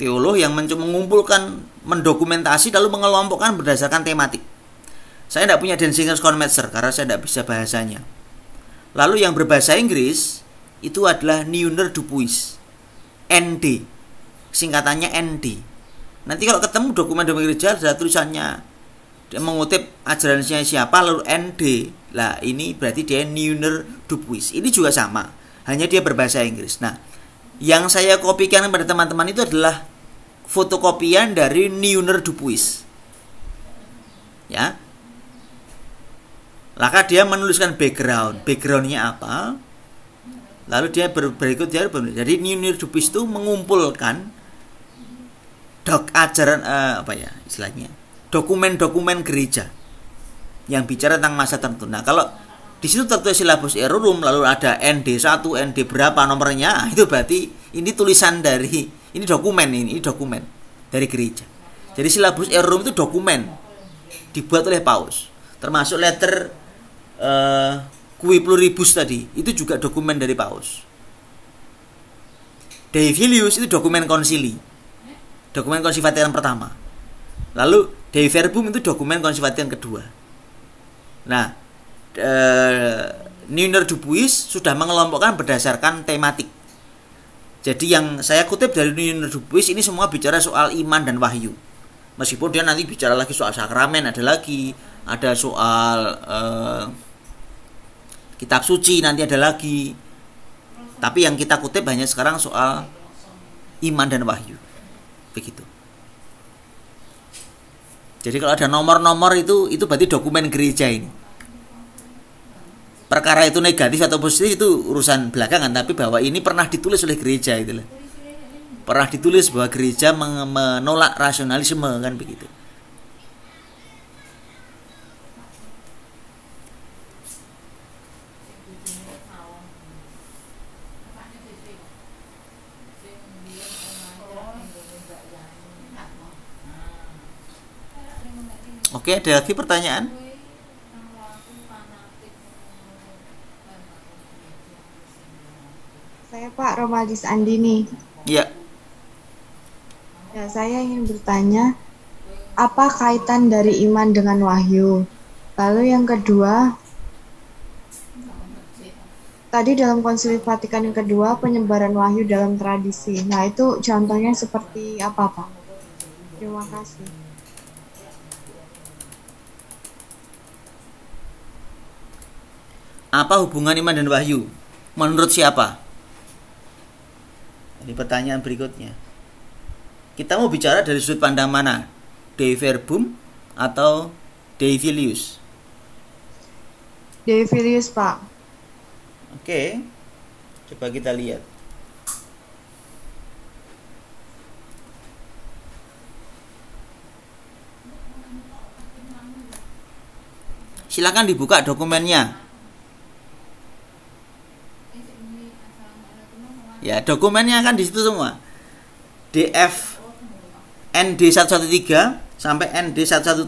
teolog yang mengumpulkan, mendokumentasi lalu mengelompokkan berdasarkan tematik. Saya tidak punya Denzinger's Konmetzer karena saya tidak bisa bahasanya. Lalu yang berbahasa Inggris itu adalah Neuner Dupuis, ND, singkatannya ND. Nanti kalau ketemu dokumen-dokumen gereja ada tulisannya, dia mengutip ajarannya siapa lalu ND. Lah ini berarti dia Neuner Dupuis. Ini juga sama, hanya dia berbahasa Inggris. Nah, yang saya kopikan kepada teman-teman itu adalah fotokopian dari Neuner Dupuis. Ya. Maka dia menuliskan backgroundnya apa. Lalu dia berikut dia jadi Neuner Dupuis itu mengumpulkan dokumen-dokumen gereja yang bicara tentang masa tertentu. Nah, kalau di situ tertulis silabus erorum lalu ada ND1, ND berapa nomornya, itu berarti ini tulisan dari ini dokumen dari gereja. Jadi silabus erorum itu dokumen dibuat oleh Paus, termasuk letter Qui Pluribus tadi, itu juga dokumen dari Paus. Dei Filius itu dokumen konsili, dokumen konsili Vatikan pertama. Lalu Dei Verbum itu dokumen konsili Vatikan kedua. Nah, Neuner Dupuis sudah mengelompokkan berdasarkan tematik. Jadi yang saya kutip dari Nino Dupuis ini semua bicara soal iman dan wahyu. Meskipun dia nanti bicara lagi soal sakramen, ada soal kitab suci, nanti ada lagi. Tapi yang kita kutip hanya sekarang soal iman dan wahyu. Begitu. Jadi kalau ada nomor-nomor itu berarti dokumen gereja ini. Perkara itu negatif atau positif itu urusan belakangan, tapi bahwa ini pernah ditulis oleh gereja itulah. Pernah ditulis bahwa gereja menolak rasionalisme, kan begitu. Oke, ada lagi pertanyaan?
Saya Pak Romadis Andini.
Iya.
Ya, saya ingin bertanya, apa kaitan dari iman dengan wahyu? Lalu yang kedua, tadi dalam Konsili Vatikan yang kedua, penyebaran wahyu dalam tradisi. Nah, itu contohnya seperti apa, Pak? Terima kasih.
Apa hubungan iman dan wahyu? Menurut siapa? Ini pertanyaan berikutnya. Kita mau bicara dari sudut pandang mana? Dei Verbum atau Dei Filius?
Dei Filius, Pak.
Oke. Coba kita lihat. Silakan dibuka dokumennya. Ya, dokumennya kan di situ semua. DF ND 113 sampai ND 117.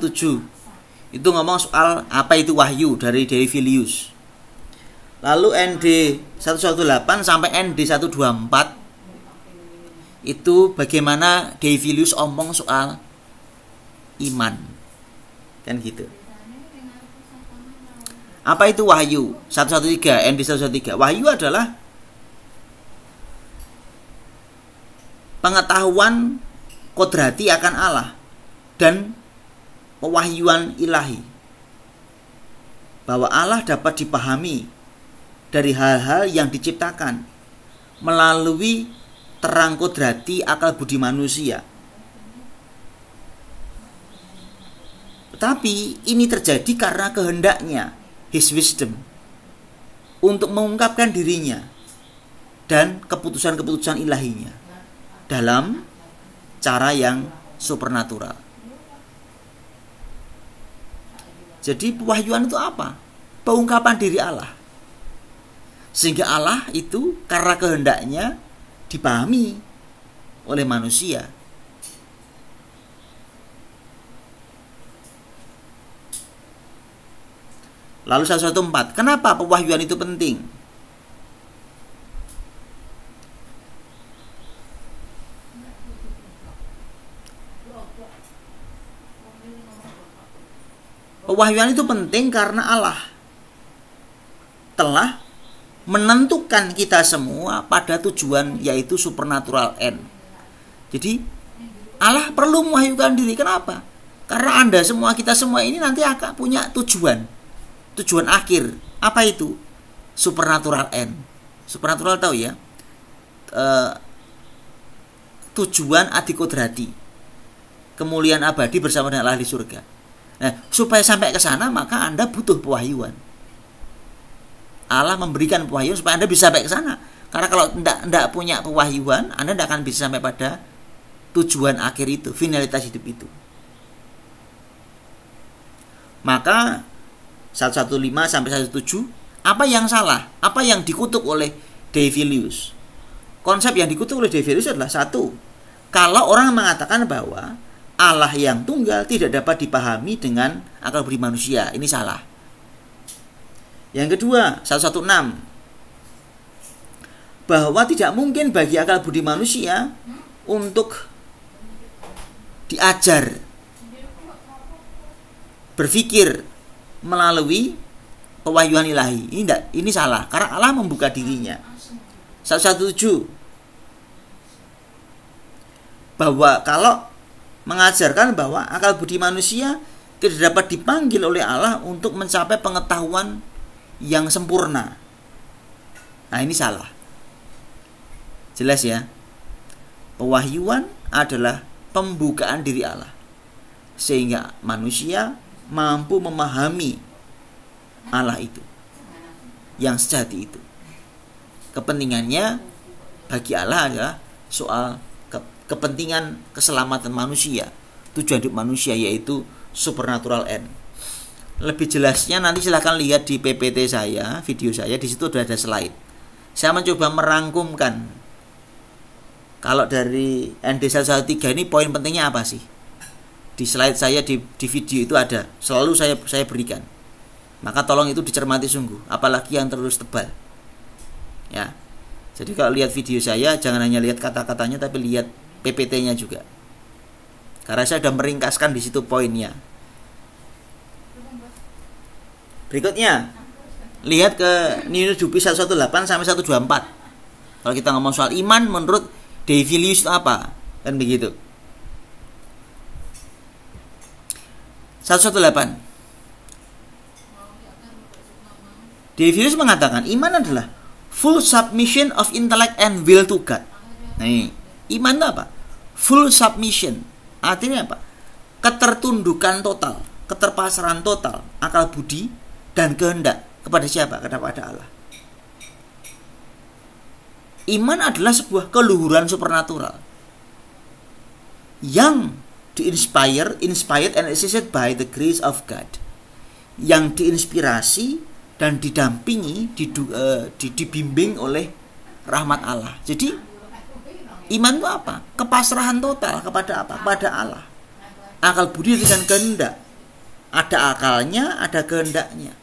Itu ngomong soal apa itu wahyu dari Dei Filius. Lalu ND 118 sampai ND 124 itu bagaimana Dei Filius omong soal iman. Kan gitu. Apa itu wahyu? 113 ND 113. Wahyu adalah pengetahuan kodrati akan Allah dan pewahyuan ilahi, bahwa Allah dapat dipahami dari hal-hal yang diciptakan melalui terang kodrati akal budi manusia. Tetapi ini terjadi karena kehendaknya, His wisdom, untuk mengungkapkan dirinya dan keputusan-keputusan ilahinya dalam cara yang supernatural. Jadi pewahyuan itu apa? Pengungkapan diri Allah. Sehingga Allah itu karena kehendaknya dipahami oleh manusia. Lalu 114, kenapa pewahyuan itu penting? Pewahyuan itu penting karena Allah telah menentukan kita semua pada tujuan, yaitu supernatural end. Jadi Allah perlu mewahyukan diri. Kenapa? Karena Anda semua, kita semua ini nanti akan punya tujuan akhir. Apa itu? Supernatural end. Supernatural tahu ya? Tujuan adikodrati, kemuliaan abadi bersama dengan Allah di surga. Nah, supaya sampai ke sana maka Anda butuh pewahyuan. Allah memberikan pewahyuan supaya Anda bisa sampai ke sana. Karena kalau tidak punya pewahyuan, Anda tidak akan bisa sampai pada tujuan akhir itu, finalitas hidup itu. Maka 115 sampai 117, apa yang salah? Apa yang dikutuk oleh Dei Filius? Konsep yang dikutuk oleh Dei Filius adalah satu, kalau orang mengatakan bahwa Allah yang tunggal tidak dapat dipahami dengan akal budi manusia, ini salah. Yang kedua, 116, bahwa tidak mungkin bagi akal budi manusia untuk diajar berpikir melalui pewahyuan ilahi. Ini salah, karena Allah membuka dirinya. 117, bahwa kalau mengajarkan bahwa akal budi manusia tidak dapat dipanggil oleh Allah untuk mencapai pengetahuan yang sempurna. Nah, ini salah. Jelas ya. Pewahyuan adalah pembukaan diri Allah, sehingga manusia mampu memahami Allah itu, yang sejati itu. Kepentingannya bagi Allah adalah soal kepentingan keselamatan manusia, tujuan hidup manusia, yaitu supernatural end. Lebih jelasnya nanti silahkan lihat di PPT saya, video saya, di situ sudah ada slide. Saya mencoba merangkumkan. Kalau dari ND 113 ini poin pentingnya apa sih? Di slide saya di video itu ada, selalu saya berikan. Maka tolong itu dicermati sungguh, apalagi yang terus tebal. Ya. Jadi kalau lihat video saya jangan hanya lihat kata-katanya tapi lihat PPT-nya juga. Karena saya sudah meringkaskan di situ poinnya. Berikutnya, lihat ke Nino Dupi 118 sampai 124. Kalau kita ngomong soal iman menurut Davies itu apa? Kan begitu. 118. Davies mengatakan iman adalah full submission of intellect and will to God. Nah, iman itu apa? Full submission. Artinya apa? Ketertundukan total, keterpasrahan total, akal budi dan kehendak kepada siapa? Kepada Allah. Iman adalah sebuah keluhuran supernatural yang inspired and assisted by the grace of God, yang diinspirasi dan didampingi, dibimbing oleh rahmat Allah. Jadi iman itu apa? Kepasrahan total kepada apa? Kepada Allah. Akal budi dengan kehendak. Ada akalnya, ada kehendaknya.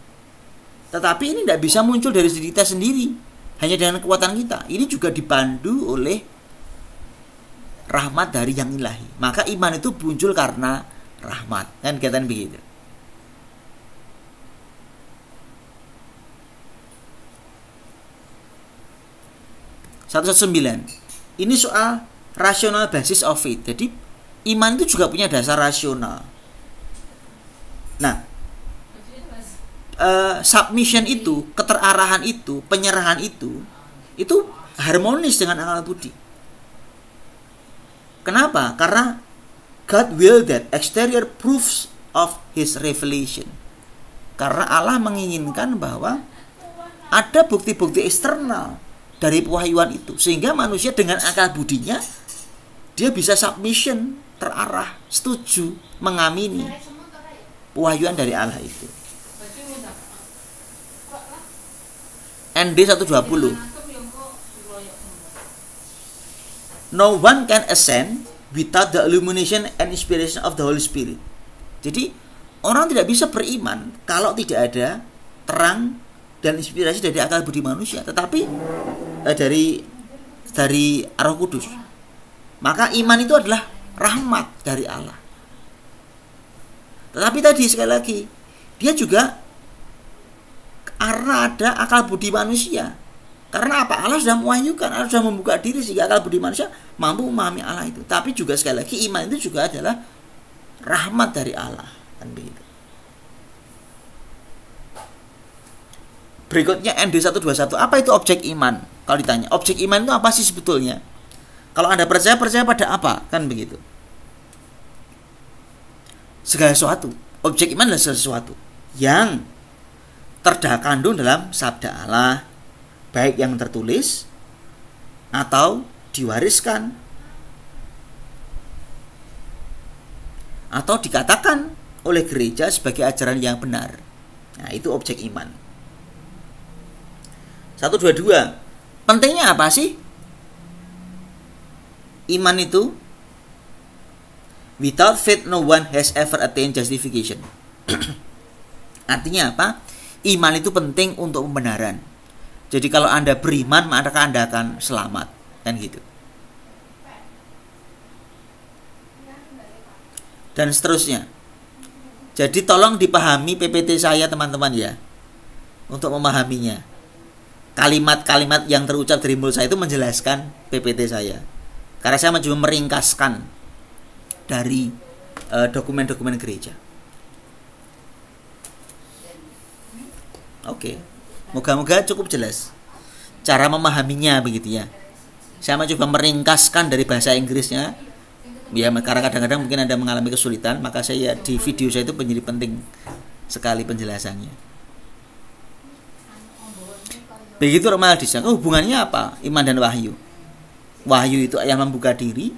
Tetapi ini tidak bisa muncul dari diri kita sendiri, hanya dengan kekuatan kita. Ini juga dipandu oleh rahmat dari yang ilahi. Maka iman itu muncul karena rahmat. Kan kaitan begitu. Ini soal rational basis of faith. Jadi iman itu juga punya dasar rasional. Nah, submission itu, keterarahan itu, penyerahan itu harmonis dengan akal budi. Kenapa? Karena God will that exterior proofs of His revelation. Karena Allah menginginkan bahwa ada bukti-bukti eksternal dari pewahyuan itu, sehingga manusia dengan akal budinya dia bisa submission, terarah, setuju, mengamini pewahyuan dari Allah itu. ND 120. No one can ascend without the illumination and inspiration of the Holy Spirit. Jadi orang tidak bisa beriman kalau tidak ada terang dan inspirasi dari akal budi manusia, tetapi dari Roh Kudus. Maka iman itu adalah rahmat dari Allah. Tetapi tadi sekali lagi, dia juga karena ada akal budi manusia. Karena apa? Allah sudah mewahyukan, Allah sudah membuka diri sehingga akal budi manusia mampu memahami Allah itu. Tapi juga sekali lagi iman itu juga adalah rahmat dari Allah, kan begitu. Berikutnya ND 121. Apa itu objek iman? Kalau ditanya, objek iman itu apa sih sebetulnya? Kalau Anda percaya pada apa? Kan begitu. Segala sesuatu. Objek iman adalah sesuatu yang terkandung dalam sabda Allah, baik yang tertulis atau diwariskan atau dikatakan oleh gereja sebagai ajaran yang benar. Nah, itu objek iman. 122. Pentingnya apa sih? Iman itu, without faith no one has ever attained justification. Artinya apa? Iman itu penting untuk pembenaran. Jadi kalau Anda beriman, maka Anda akan selamat, kan gitu. Dan seterusnya. Jadi tolong dipahami PPT saya teman-teman ya, untuk memahaminya. Kalimat-kalimat yang terucap dari mulut saya itu menjelaskan PPT saya. Karena saya mencoba meringkaskan dari dokumen-dokumen gereja. Oke. Moga-moga cukup jelas cara memahaminya begitu ya. Saya mencoba meringkaskan dari bahasa Inggrisnya. Ya, karena kadang-kadang mungkin Anda mengalami kesulitan, maka saya di video saya itu menjadi penting sekali penjelasannya. Begitu Romal disang. Hubungannya apa? Iman dan wahyu. Wahyu itu yang membuka diri,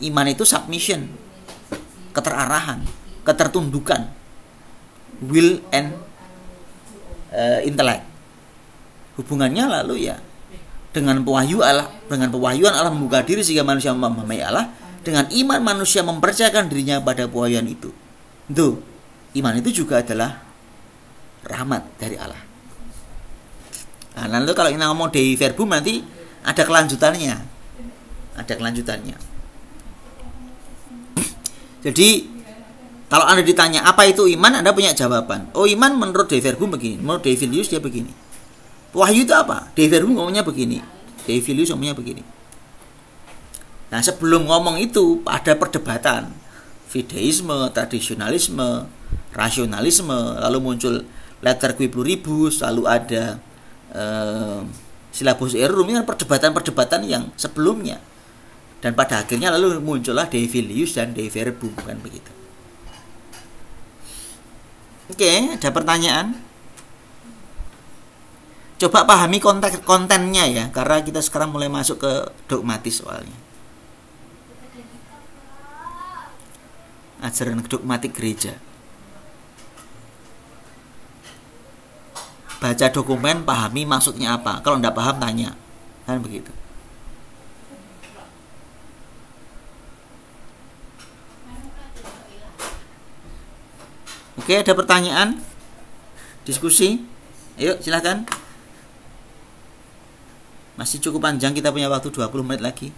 iman itu submission, keterarahan, ketertundukan, will and intellect. Hubungannya lalu ya dengan pewahyuan Allah membuka diri sehingga manusia memahami Allah. Dengan iman manusia mempercayakan dirinya pada pewahyuan itu. Itu iman itu juga adalah rahmat dari Allah. Nah, lalu kalau kita ngomong Dei Verbum nanti ada kelanjutannya. Jadi kalau Anda ditanya apa itu iman, Anda punya jawaban. Oh, iman menurut Dei Verbum begini, menurut Dei Filius dia begini. Wahyu itu apa? Dei Verbum ngomongnya begini, Dei Filius ngomongnya begini. Nah, sebelum ngomong itu ada perdebatan fideisme, tradisionalisme, rasionalisme, lalu muncul Laeter qui pluribus, lalu ada Syllabus Errorum. Ini kan perdebatan-perdebatan yang sebelumnya. Dan pada akhirnya lalu muncullah Dei Filius dan Dei Verbum, kan begitu. Oke, ada pertanyaan? Coba pahami kontennya ya, karena kita sekarang mulai masuk ke dogmatis soalnya. Ajaran dogmatik gereja. Baca dokumen, pahami maksudnya apa. Kalau tidak paham, tanya. Kan begitu. Oke, ada pertanyaan? Diskusi? Ayo, silakan. Masih cukup panjang, kita punya waktu 20 menit lagi.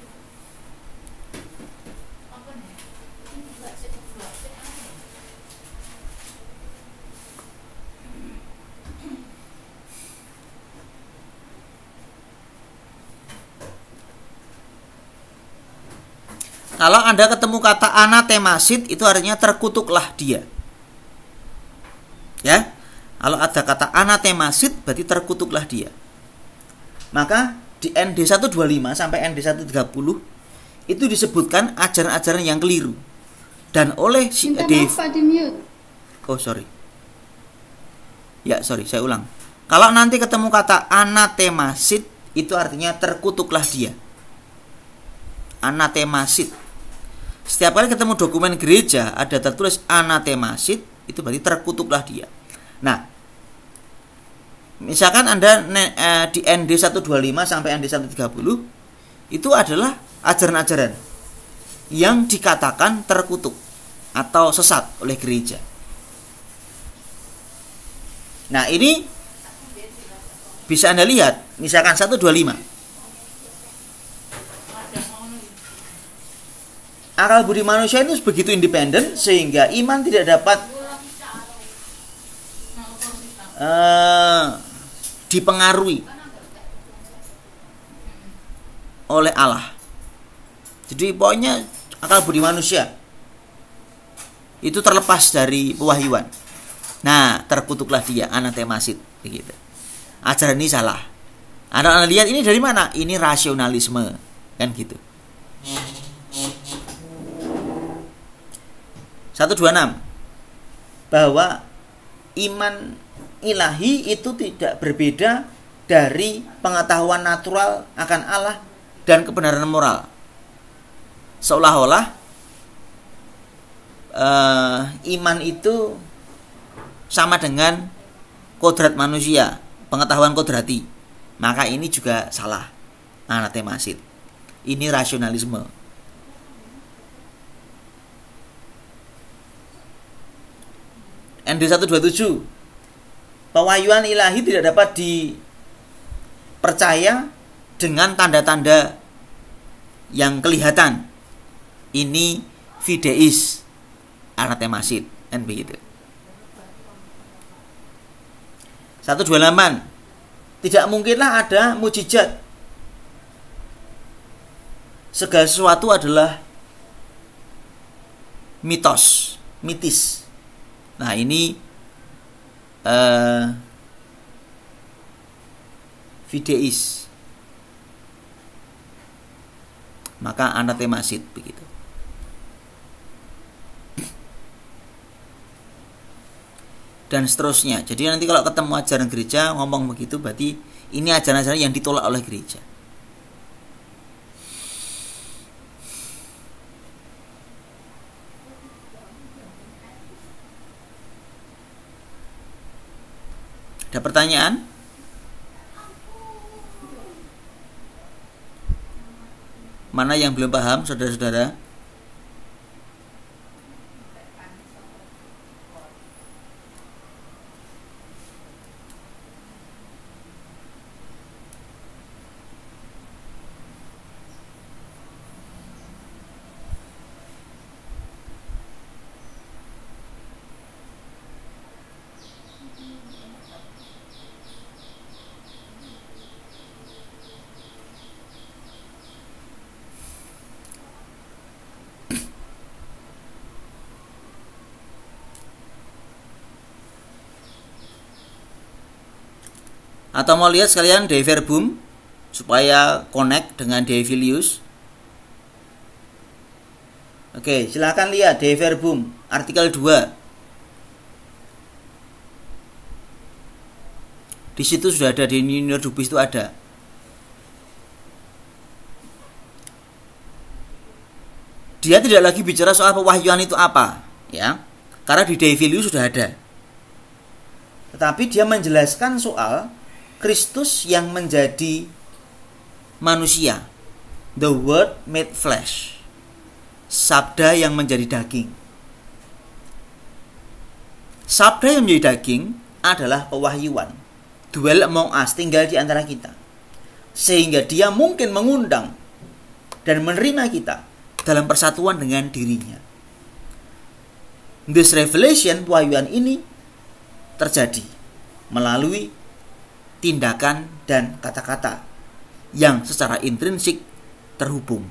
Kalau Anda ketemu kata anathemasit, itu artinya terkutuklah dia. Ya, kalau ada kata anathemasit berarti terkutuklah dia. Maka di ND 125 sampai ND 130 itu disebutkan ajaran-ajaran yang keliru. Dan oleh si Dave. Oh, sorry. Ya, sorry, saya ulang. Kalau nanti ketemu kata anathemasit, itu artinya terkutuklah dia. Anathemasit. Setiap kali ketemu dokumen gereja ada tertulis anathemasit, itu berarti terkutuklah dia. Nah, misalkan Anda di ND 125 sampai ND 130 itu adalah ajaran-ajaran yang dikatakan terkutuk atau sesat oleh gereja. Nah, ini bisa Anda lihat, misalkan 125. Akal budi manusia itu begitu independen sehingga iman tidak dapat dipengaruhi oleh Allah. Jadi pokoknya akal budi manusia itu terlepas dari pewahyuan. Nah, terkutuklah dia, anathemasit, begitu. Ajaran ini salah. Anda lihat ini dari mana? Ini rasionalisme, kan gitu. 126 bahwa iman ilahi itu tidak berbeda dari pengetahuan natural akan Allah dan kebenaran moral. Seolah-olah iman itu sama dengan kodrat manusia, pengetahuan kodrati. Maka ini juga salah, anathemasit. Ini rasionalisme. ND 127, pewahyuan ilahi tidak dapat dipercaya dengan tanda-tanda yang kelihatan. Ini fideis, anathemasit, kan begitu. 128, tidak mungkinlah ada mukjizat segala sesuatu adalah mitis. Nah, ini fideis, maka anatemasid begitu. Dan seterusnya. Jadi nanti kalau ketemu ajaran gereja ngomong begitu, berarti ini ajaran-ajaran yang ditolak oleh gereja. Ada pertanyaan? Mana yang belum paham, saudara-saudara? Atau mau lihat sekalian Dei Verbum supaya connect dengan Dei Filius? Oke, silakan lihat Dei Verbum artikel 2. Di situ sudah ada, di Junior Dubis itu ada. Dia tidak lagi bicara soal pewahyuan itu apa, ya. Karena di Dei Filius sudah ada. Tetapi dia menjelaskan soal Kristus yang menjadi manusia, the Word made flesh, sabda yang menjadi daging. Sabda yang menjadi daging adalah pewahyuan, dwell among us, tinggal di antara kita, sehingga dia mungkin mengundang dan menerima kita dalam persatuan dengan dirinya. This revelation, pewahyuan ini terjadi melalui tindakan dan kata-kata yang secara intrinsik terhubung.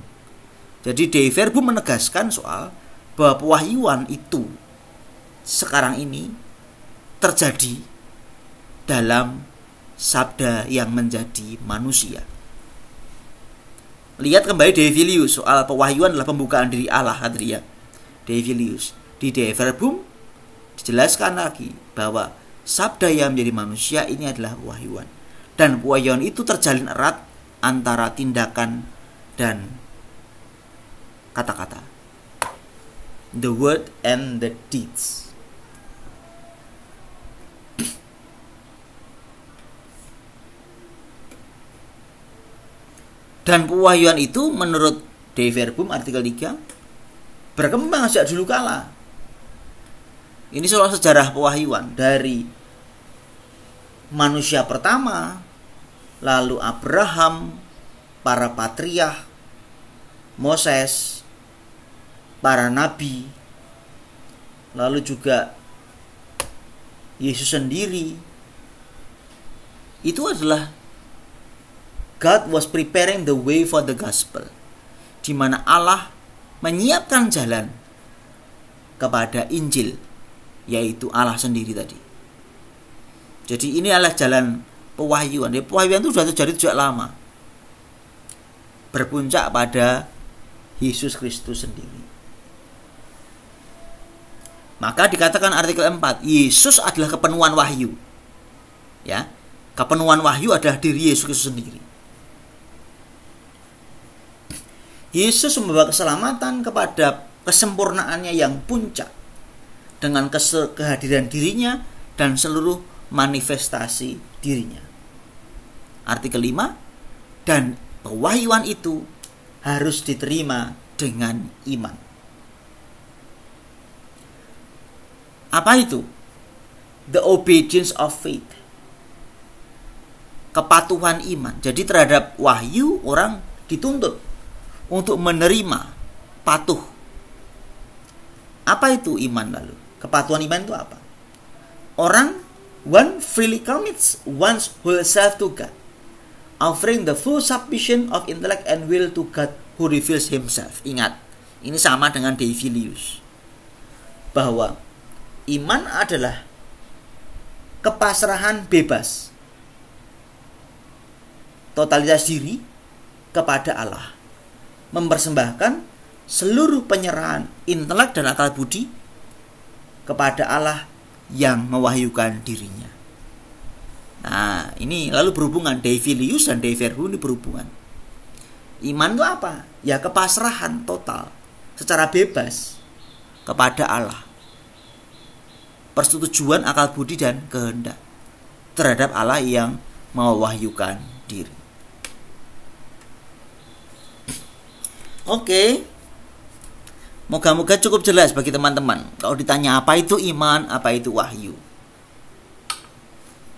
Jadi Dei Verbum menegaskan soal bahwa pewahyuan itu sekarang ini terjadi dalam sabda yang menjadi manusia. Lihat kembali Dei Filius, soal pewahyuan adalah pembukaan diri Allah, Adria. Dei Filius. Di Dei Verbum dijelaskan lagi bahwa sabda yang menjadi manusia ini adalah pewahyuan. Dan pewahyuan itu terjalin erat antara tindakan dan kata-kata. The word and the deeds. Dan pewahyuan itu menurut Dei Verbum artikel 3 berkembang sejak dulu kala. Ini soal sejarah pewahyuan dari manusia pertama, lalu Abraham, para patriark, Moses, para nabi, lalu juga Yesus sendiri. Itu adalah God was preparing the way for the gospel, di mana Allah menyiapkan jalan kepada Injil, yaitu Allah sendiri tadi. Jadi ini adalah jalan pewahyuan. Jadi pewahyuan itu sudah terjadi sejak lama, berpuncak pada Yesus Kristus sendiri. Maka dikatakan artikel 4, Yesus adalah kepenuhan wahyu. Ya, kepenuhan wahyu adalah diri Yesus Kristus sendiri. Yesus membawa keselamatan kepada kesempurnaannya yang puncak dengan kehadiran dirinya dan seluruh manifestasi dirinya. Artikel 5, dan pewahyuan itu harus diterima dengan iman. Apa itu? The obedience of faith. Kepatuhan iman. Jadi terhadap wahyu orang dituntut untuk menerima, patuh. Apa itu iman lalu? Kepatuhan iman itu apa? One freely commits one's whole self to God, offering the full submission of intellect and will to God who reveals himself. Ingat, ini sama dengan Dei Filius, bahwa iman adalah kepasrahan bebas, totalitas diri kepada Allah, mempersembahkan seluruh penyerahan intelek dan akal budi kepada Allah yang mewahyukan dirinya. Nah, ini lalu berhubungan, Dei Filius dan Dei Verbum ini berhubungan. Iman itu apa? Ya kepasrahan total secara bebas kepada Allah, persetujuan akal budi dan kehendak terhadap Allah yang mewahyukan diri. Oke, moga-moga cukup jelas bagi teman-teman. Kalau ditanya apa itu iman, apa itu wahyu,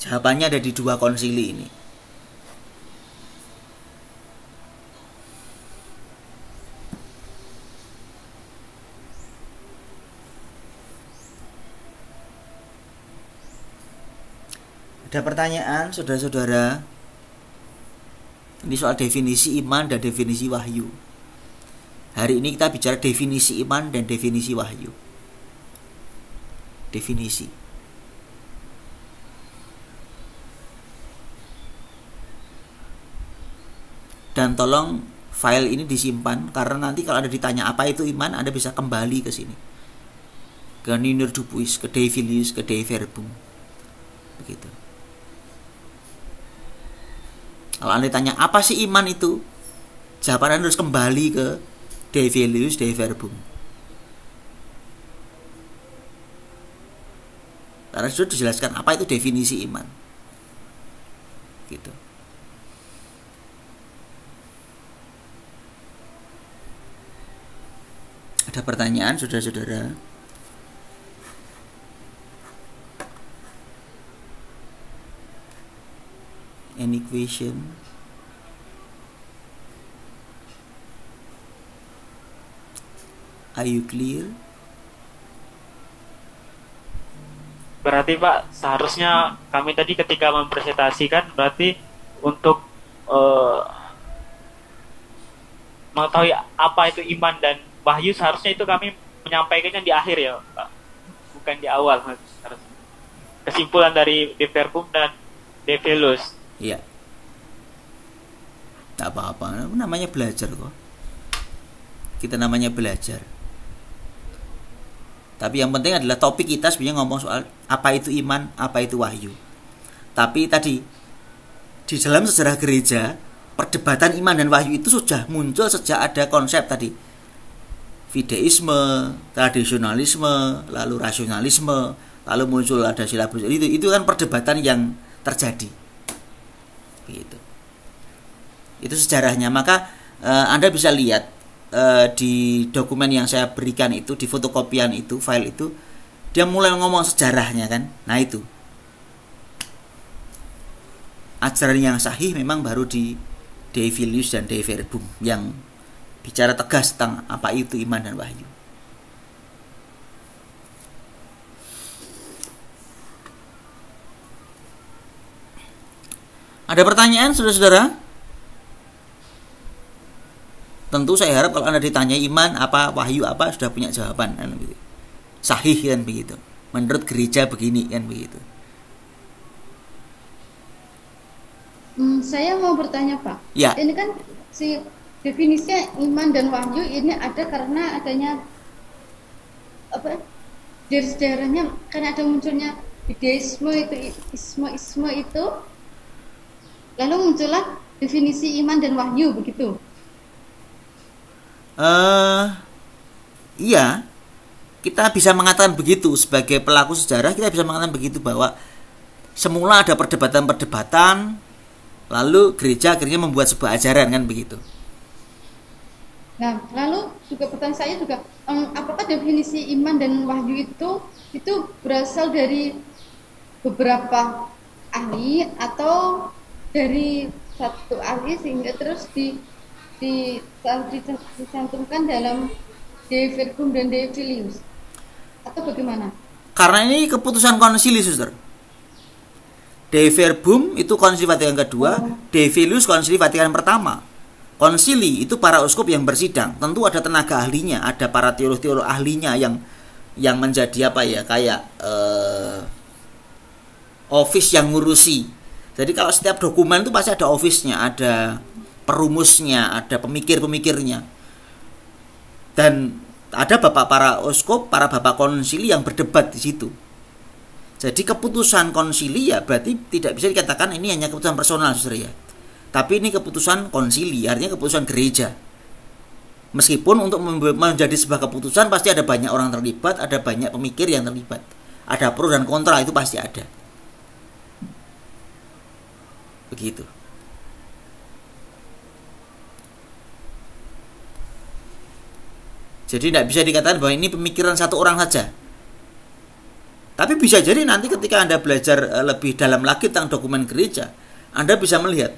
jawabannya ada di dua konsili ini. Ada pertanyaan, saudara-saudara? Ini soal definisi iman dan definisi wahyu. Hari ini kita bicara definisi iman dan definisi wahyu. Definisi. Dan tolong file ini disimpan, karena nanti kalau ada ditanya apa itu iman, Anda bisa kembali ke sini, ke Ninur Dupuis, ke Dei Filius, ke Dei Verbum. Begitu. Kalau Anda ditanya apa sih iman itu, jawaban Anda harus kembali ke Dei Filius, Dei Verbum. Karena sudah dijelaskan apa itu definisi iman. Gitu. Ada pertanyaan, saudara-saudara? Any question? Are you clear?
Berarti Pak, seharusnya kami tadi ketika mempresentasikan, berarti untuk mengetahui apa itu iman dan wahyu, seharusnya itu kami menyampaikannya di akhir ya Pak, bukan di awal. Kesimpulan dari Dei Verbum dan Dei Filius.
Iya. Tak apa-apa, namanya belajar kok. Kita namanya belajar. Tapi yang penting adalah topik kita sebenarnya ngomong soal apa itu iman, apa itu wahyu. Tapi tadi di dalam sejarah gereja, perdebatan iman dan wahyu itu sudah muncul sejak ada konsep tadi, fideisme, tradisionalisme, lalu rasionalisme, lalu muncul ada silabus. Itu kan perdebatan yang terjadi. Gitu. Itu sejarahnya. Maka Anda bisa lihat di dokumen yang saya berikan itu, di fotokopian itu, file itu, dia mulai ngomong sejarahnya kan. Nah itu ajaran yang sahih memang baru di Dei Filius dan Dei Verbum yang bicara tegas tentang apa itu iman dan wahyu. Ada pertanyaan, saudara-saudara? Tentu saya harap kalau Anda ditanya iman apa, wahyu apa, sudah punya jawaban kan begitu. Sahih kan begitu. Menurut gereja begini kan begitu.
Saya mau bertanya Pak.
Ya.
Ini kan si definisinya iman dan wahyu ini ada karena adanya apa? Dari sejarahnya karena ada munculnya fideisme itu, isme itu, lalu muncullah definisi iman dan wahyu begitu.
Iya, kita bisa mengatakan begitu. Sebagai pelaku sejarah kita bisa mengatakan begitu, bahwa semula ada perdebatan-perdebatan, lalu gereja akhirnya membuat sebuah ajaran kan begitu.
Nah, lalu juga pertanyaan saya juga, apakah definisi iman dan wahyu itu berasal dari beberapa ahli atau dari satu ahli sehingga terus dicantumkan dalam Dei Verbum dan Dei Filius, atau bagaimana?
Karena ini keputusan konsili, Suster. Dei Verbum itu konsili Vatikan kedua, Dei Filius konsili Vatikan pertama. Konsili itu para uskup yang bersidang, tentu ada tenaga ahlinya, ada para teolog-teolog ahlinya yang menjadi apa ya, kayak office yang ngurusi. Jadi kalau setiap dokumen itu pasti ada office-nya, ada perumusnya, ada pemikir-pemikirnya. Dan ada bapak para uskup, para bapak konsili yang berdebat di situ. Jadi keputusan konsili ya berarti tidak bisa dikatakan ini hanya keputusan personal, saudara ya. Tapi ini keputusan konsili, artinya keputusan gereja. Meskipun untuk menjadi sebuah keputusan pasti ada banyak orang terlibat, ada banyak pemikir yang terlibat. Ada pro dan kontra, itu pasti ada. Begitu. Jadi tidak bisa dikatakan bahwa ini pemikiran satu orang saja. Tapi bisa jadi nanti ketika Anda belajar lebih dalam lagi tentang dokumen gereja, Anda bisa melihat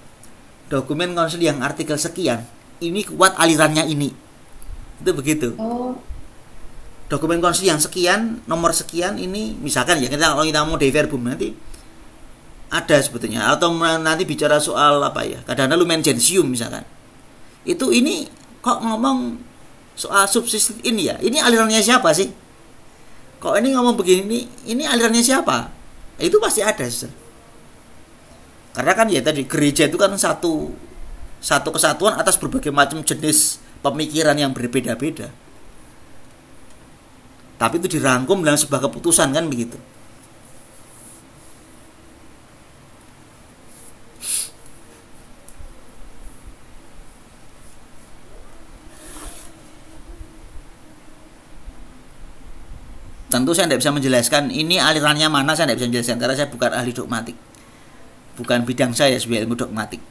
dokumen konsili yang artikel sekian, ini kuat alirannya ini. Itu begitu. Dokumen konsili yang sekian, nomor sekian ini, misalkan ya kalau kita mau Dei Verbum nanti ada sebetulnya, atau nanti bicara soal apa ya, kadang-kadang Lumen Gentium misalkan. Itu ini kok ngomong soal subsistit ini ya, ini alirannya siapa sih? Kok ini ngomong begini, ini alirannya siapa? Itu pasti ada. Karena kan ya tadi gereja itu kan satu kesatuan atas berbagai macam jenis pemikiran yang berbeda-beda. Tapi itu dirangkum dalam sebuah keputusan kan begitu. Tentu saya tidak bisa menjelaskan ini alirannya mana, saya tidak bisa menjelaskan karena saya bukan ahli dogmatik. Bukan bidang saya sebagai ilmu dogmatik.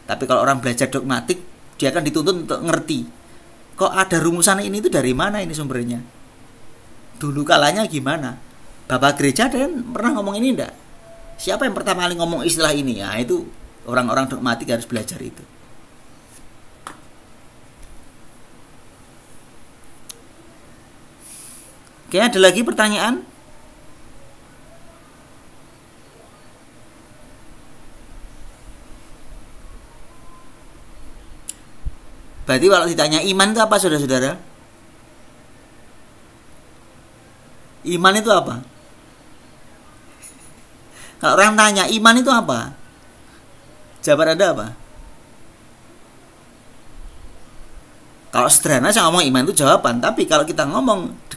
Tapi kalau orang belajar dogmatik, dia akan dituntut untuk ngerti. Kok ada rumusan ini itu dari mana ini sumbernya? Dulu kalanya gimana? Bapak gereja dan pernah ngomong ini enggak? Siapa yang pertama kali ngomong istilah ini? Ya itu orang-orang dogmatik harus belajar itu. Oke, ada lagi pertanyaan? Berarti kalau ditanya iman itu apa, saudara-saudara? Iman itu apa? Kalau orang tanya iman itu apa? Jawaban Anda apa? Kalau sederhana saya ngomong iman itu jawaban, tapi kalau kita ngomong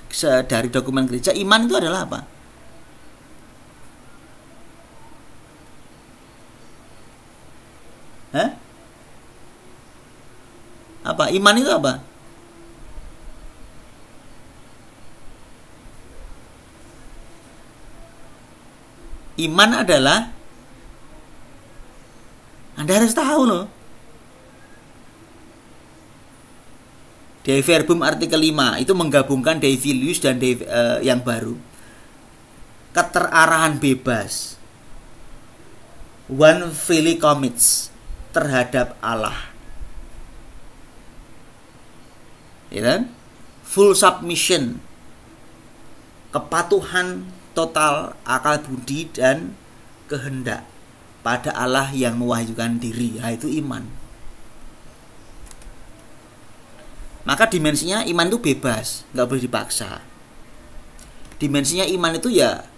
dari dokumen gereja, iman itu adalah apa? Hah? Apa? Iman itu apa? Iman adalah, Anda harus tahu loh. Dei Verbum artikel 5 itu menggabungkan Dei Filius dan Dei yang baru. Keterarahan bebas. One freely commits terhadap Allah. Ya kan? Full submission. Kepatuhan total akal budi dan kehendak pada Allah yang mewahyukan diri. Nah, itu iman. Maka dimensinya iman itu bebas, nggak boleh dipaksa. Dimensinya iman itu ya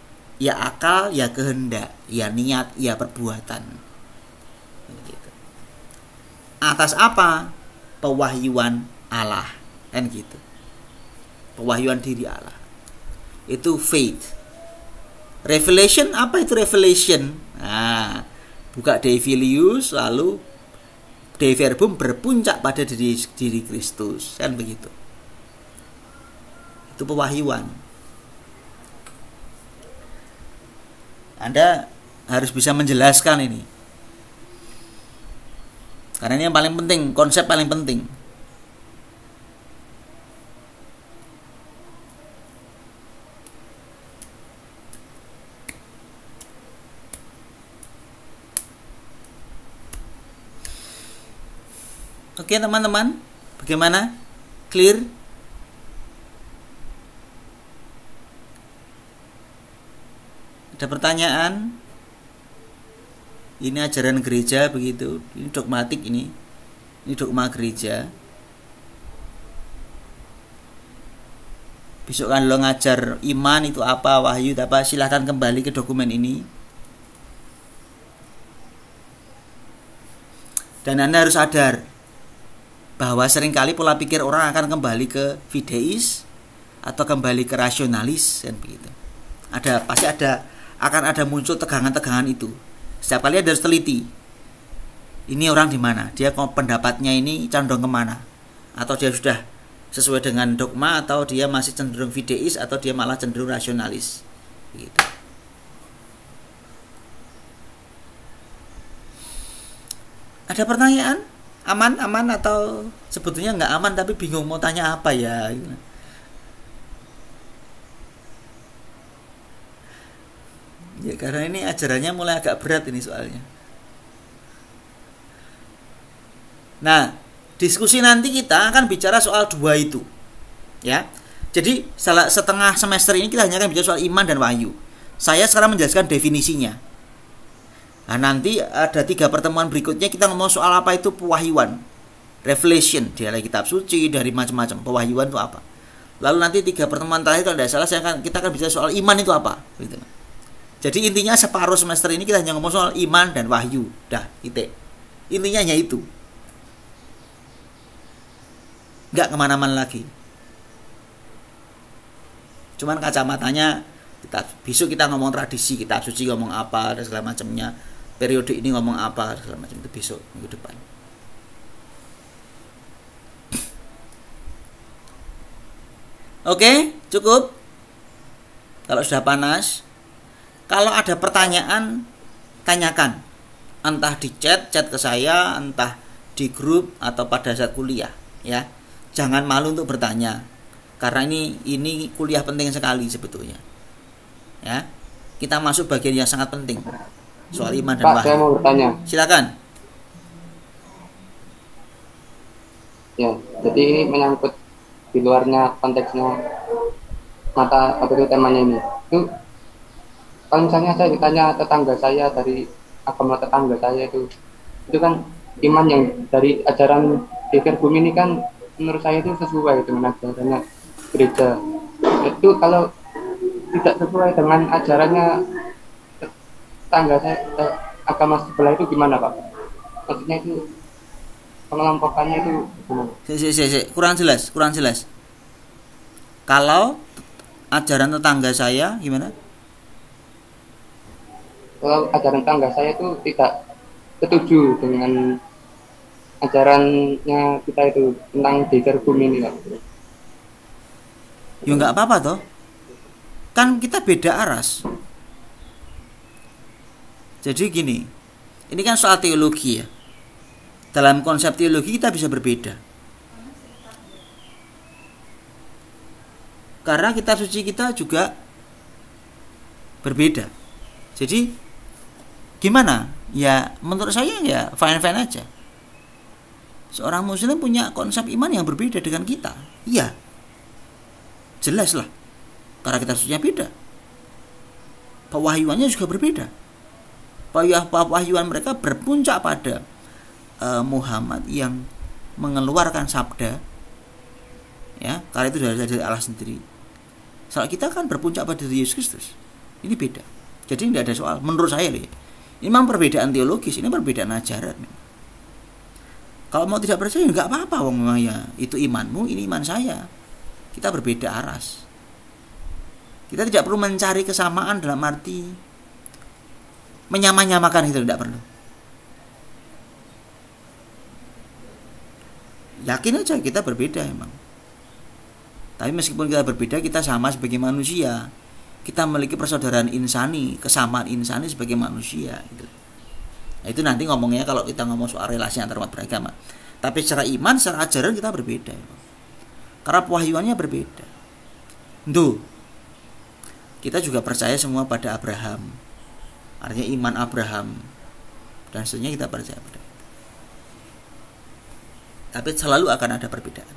akal, ya kehendak, ya niat, ya perbuatan. Gitu. Atas apa? Pewahyuan Allah, kan gitu. Pewahyuan diri Allah. Itu faith. Revelation, apa itu revelation? Nah, buka Dei Filius, lalu Dei Verbum berpuncak pada diri Kristus, kan begitu. Itu pewahyuan. Anda harus bisa menjelaskan ini, karena ini yang paling penting, konsep paling penting. Oke teman-teman, bagaimana? Clear? Ada pertanyaan? Ini ajaran gereja begitu, ini dogmatik ini. Ini dogma gereja. Besok kan lo ngajar iman itu apa, wahyu itu apa, silahkan kembali ke dokumen ini. Dan Anda harus sadar bahwa seringkali pola pikir orang akan kembali ke fideis atau kembali ke rasionalis kan begitu. Pasti akan ada muncul tegangan-tegangan itu. Setiap kali Anda harus teliti. Ini orang di mana? Dia pendapatnya ini condong kemana? Atau dia sudah sesuai dengan dogma, atau dia masih cenderung fideis, atau dia malah cenderung rasionalis. Gitu. Ada pertanyaan? Aman atau sebetulnya nggak aman tapi bingung mau tanya apa ya? Ya karena ini ajarannya mulai agak berat ini soalnya. Nah, diskusi nanti kita akan bicara soal dua itu, ya. Jadi setengah semester ini kita hanya akan bicara soal iman dan wahyu. Saya sekarang menjelaskan definisinya. Nah, nanti ada 3 pertemuan berikutnya kita ngomong soal apa itu pewahyuan, revelation, dari kitab suci, dari macam-macam. Pewahyuan itu apa? Lalu nanti 3 pertemuan terakhir kalau tidak salah kita akan bicara soal iman itu apa, gitu. Jadi intinya separuh semester ini kita hanya ngomong soal iman dan wahyu. Dah, titik. Intinya hanya itu. Nggak kemana-mana lagi. Cuman kacamatanya besok kita ngomong tradisi, kitab suci ngomong apa dan segala macamnya, periode ini ngomong apa dan segala macam, itu besok minggu depan. Oke, cukup. Kalau sudah panas, kalau ada pertanyaan tanyakan, entah di chat ke saya, entah di grup atau pada saat kuliah, ya. Jangan malu untuk bertanya, karena ini kuliah penting sekali sebetulnya. Ya, kita masuk bagian yang sangat penting soal iman dan wahyu.
Pak, saya mau bertanya.
Silakan.
Ya, jadi ini menyangkut di luarnya konteksnya mata apa itu temanya ini. Itu kalau misalnya saya ditanya tetangga saya dari agama tetangga saya itu kan iman yang dari ajaran Geger Bumi ini kan menurut saya itu sesuai dengan ajarannya gereja. Itu kalau tidak sesuai dengan ajarannya tetangga saya agama sebelah itu gimana, Pak? Maksudnya itu pengelompokannya itu gimana?
Kurang jelas. Kalau ajaran tetangga saya gimana?
Kalau ajaran tetangga saya itu tidak setuju dengan ajarannya kita itu tentang Geger Bumi ini, Pak.
Ya nggak apa-apa toh. Kan kita beda aras. Jadi gini, ini kan soal teologi ya. Dalam konsep teologi kita bisa berbeda. Karena kitab suci kita juga berbeda. Jadi gimana? Ya menurut saya ya fine-fine aja. Seorang muslim punya konsep iman yang berbeda dengan kita. Iya. Jelas lah. Karena kitab sucinya beda. Pewahyuannya juga berbeda. Pewahyuan mereka berpuncak pada Muhammad yang mengeluarkan sabda, ya, karena itu dari Allah sendiri. Soal kita kan berpuncak pada Yesus Kristus. Ini beda. Jadi tidak ada soal. Menurut saya ini memang perbedaan teologis, ini perbedaan ajaran. Kalau mau tidak percaya nggak apa-apa, wong memang ya itu imanmu, ini iman saya. Kita berbeda aras. Kita tidak perlu mencari kesamaan dalam arti menyamakan itu, tidak perlu. Yakin aja kita berbeda emang. Tapi meskipun kita berbeda, kita sama sebagai manusia. Kita memiliki persaudaraan insani, kesamaan insani sebagai manusia. Gitu. Nah, itu nanti ngomongnya kalau kita ngomong soal relasi antar umat beragama. Tapi secara iman, secara ajaran kita berbeda. Karena pewahyuannya berbeda. Tuh. Kita juga percaya semua pada Abraham. Artinya iman Abraham. Dan seterusnya kita percaya pada itu. Tapi selalu akan ada perbedaan.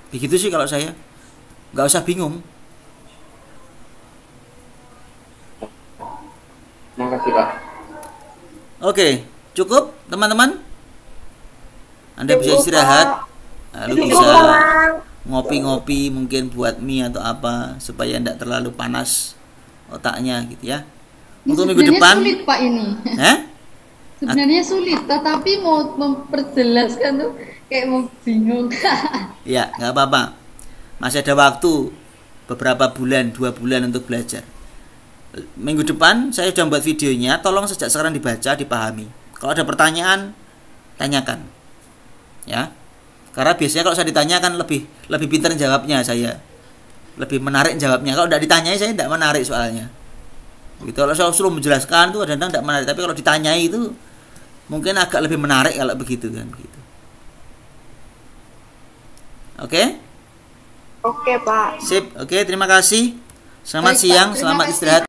Begitu sih kalau saya. Gak usah bingung.
Terima kasih, Pak.
Oke, cukup teman-teman. Anda bisa istirahat, lalu bisa ngopi-ngopi, mungkin buat mie atau apa supaya tidak terlalu panas otaknya gitu ya. Untuk minggu depan
sulit Pak ini. Sebenarnya sulit, tetapi mau memperjelaskan tuh kayak mau bingung.
Ya, nggak apa-apa. Masih ada waktu beberapa bulan, 2 bulan untuk belajar. Minggu depan saya sudah buat videonya, tolong sejak sekarang dibaca, dipahami. Kalau ada pertanyaan, tanyakan. Ya. Karena biasanya kalau saya ditanyakan lebih pintar jawabnya saya. Lebih menarik jawabnya. Kalau tidak ditanyai saya tidak menarik soalnya. Gitu. Kalau saya suruh menjelaskan itu kadang-kadang tidak menarik, tapi kalau ditanyai itu mungkin agak lebih menarik kalau begitu kan gitu. Oke?
Oke, Pak.
Sip. Oke, terima kasih. Selamat
Baik, Pak.
siang,
Terima
selamat
kasih.
istirahat.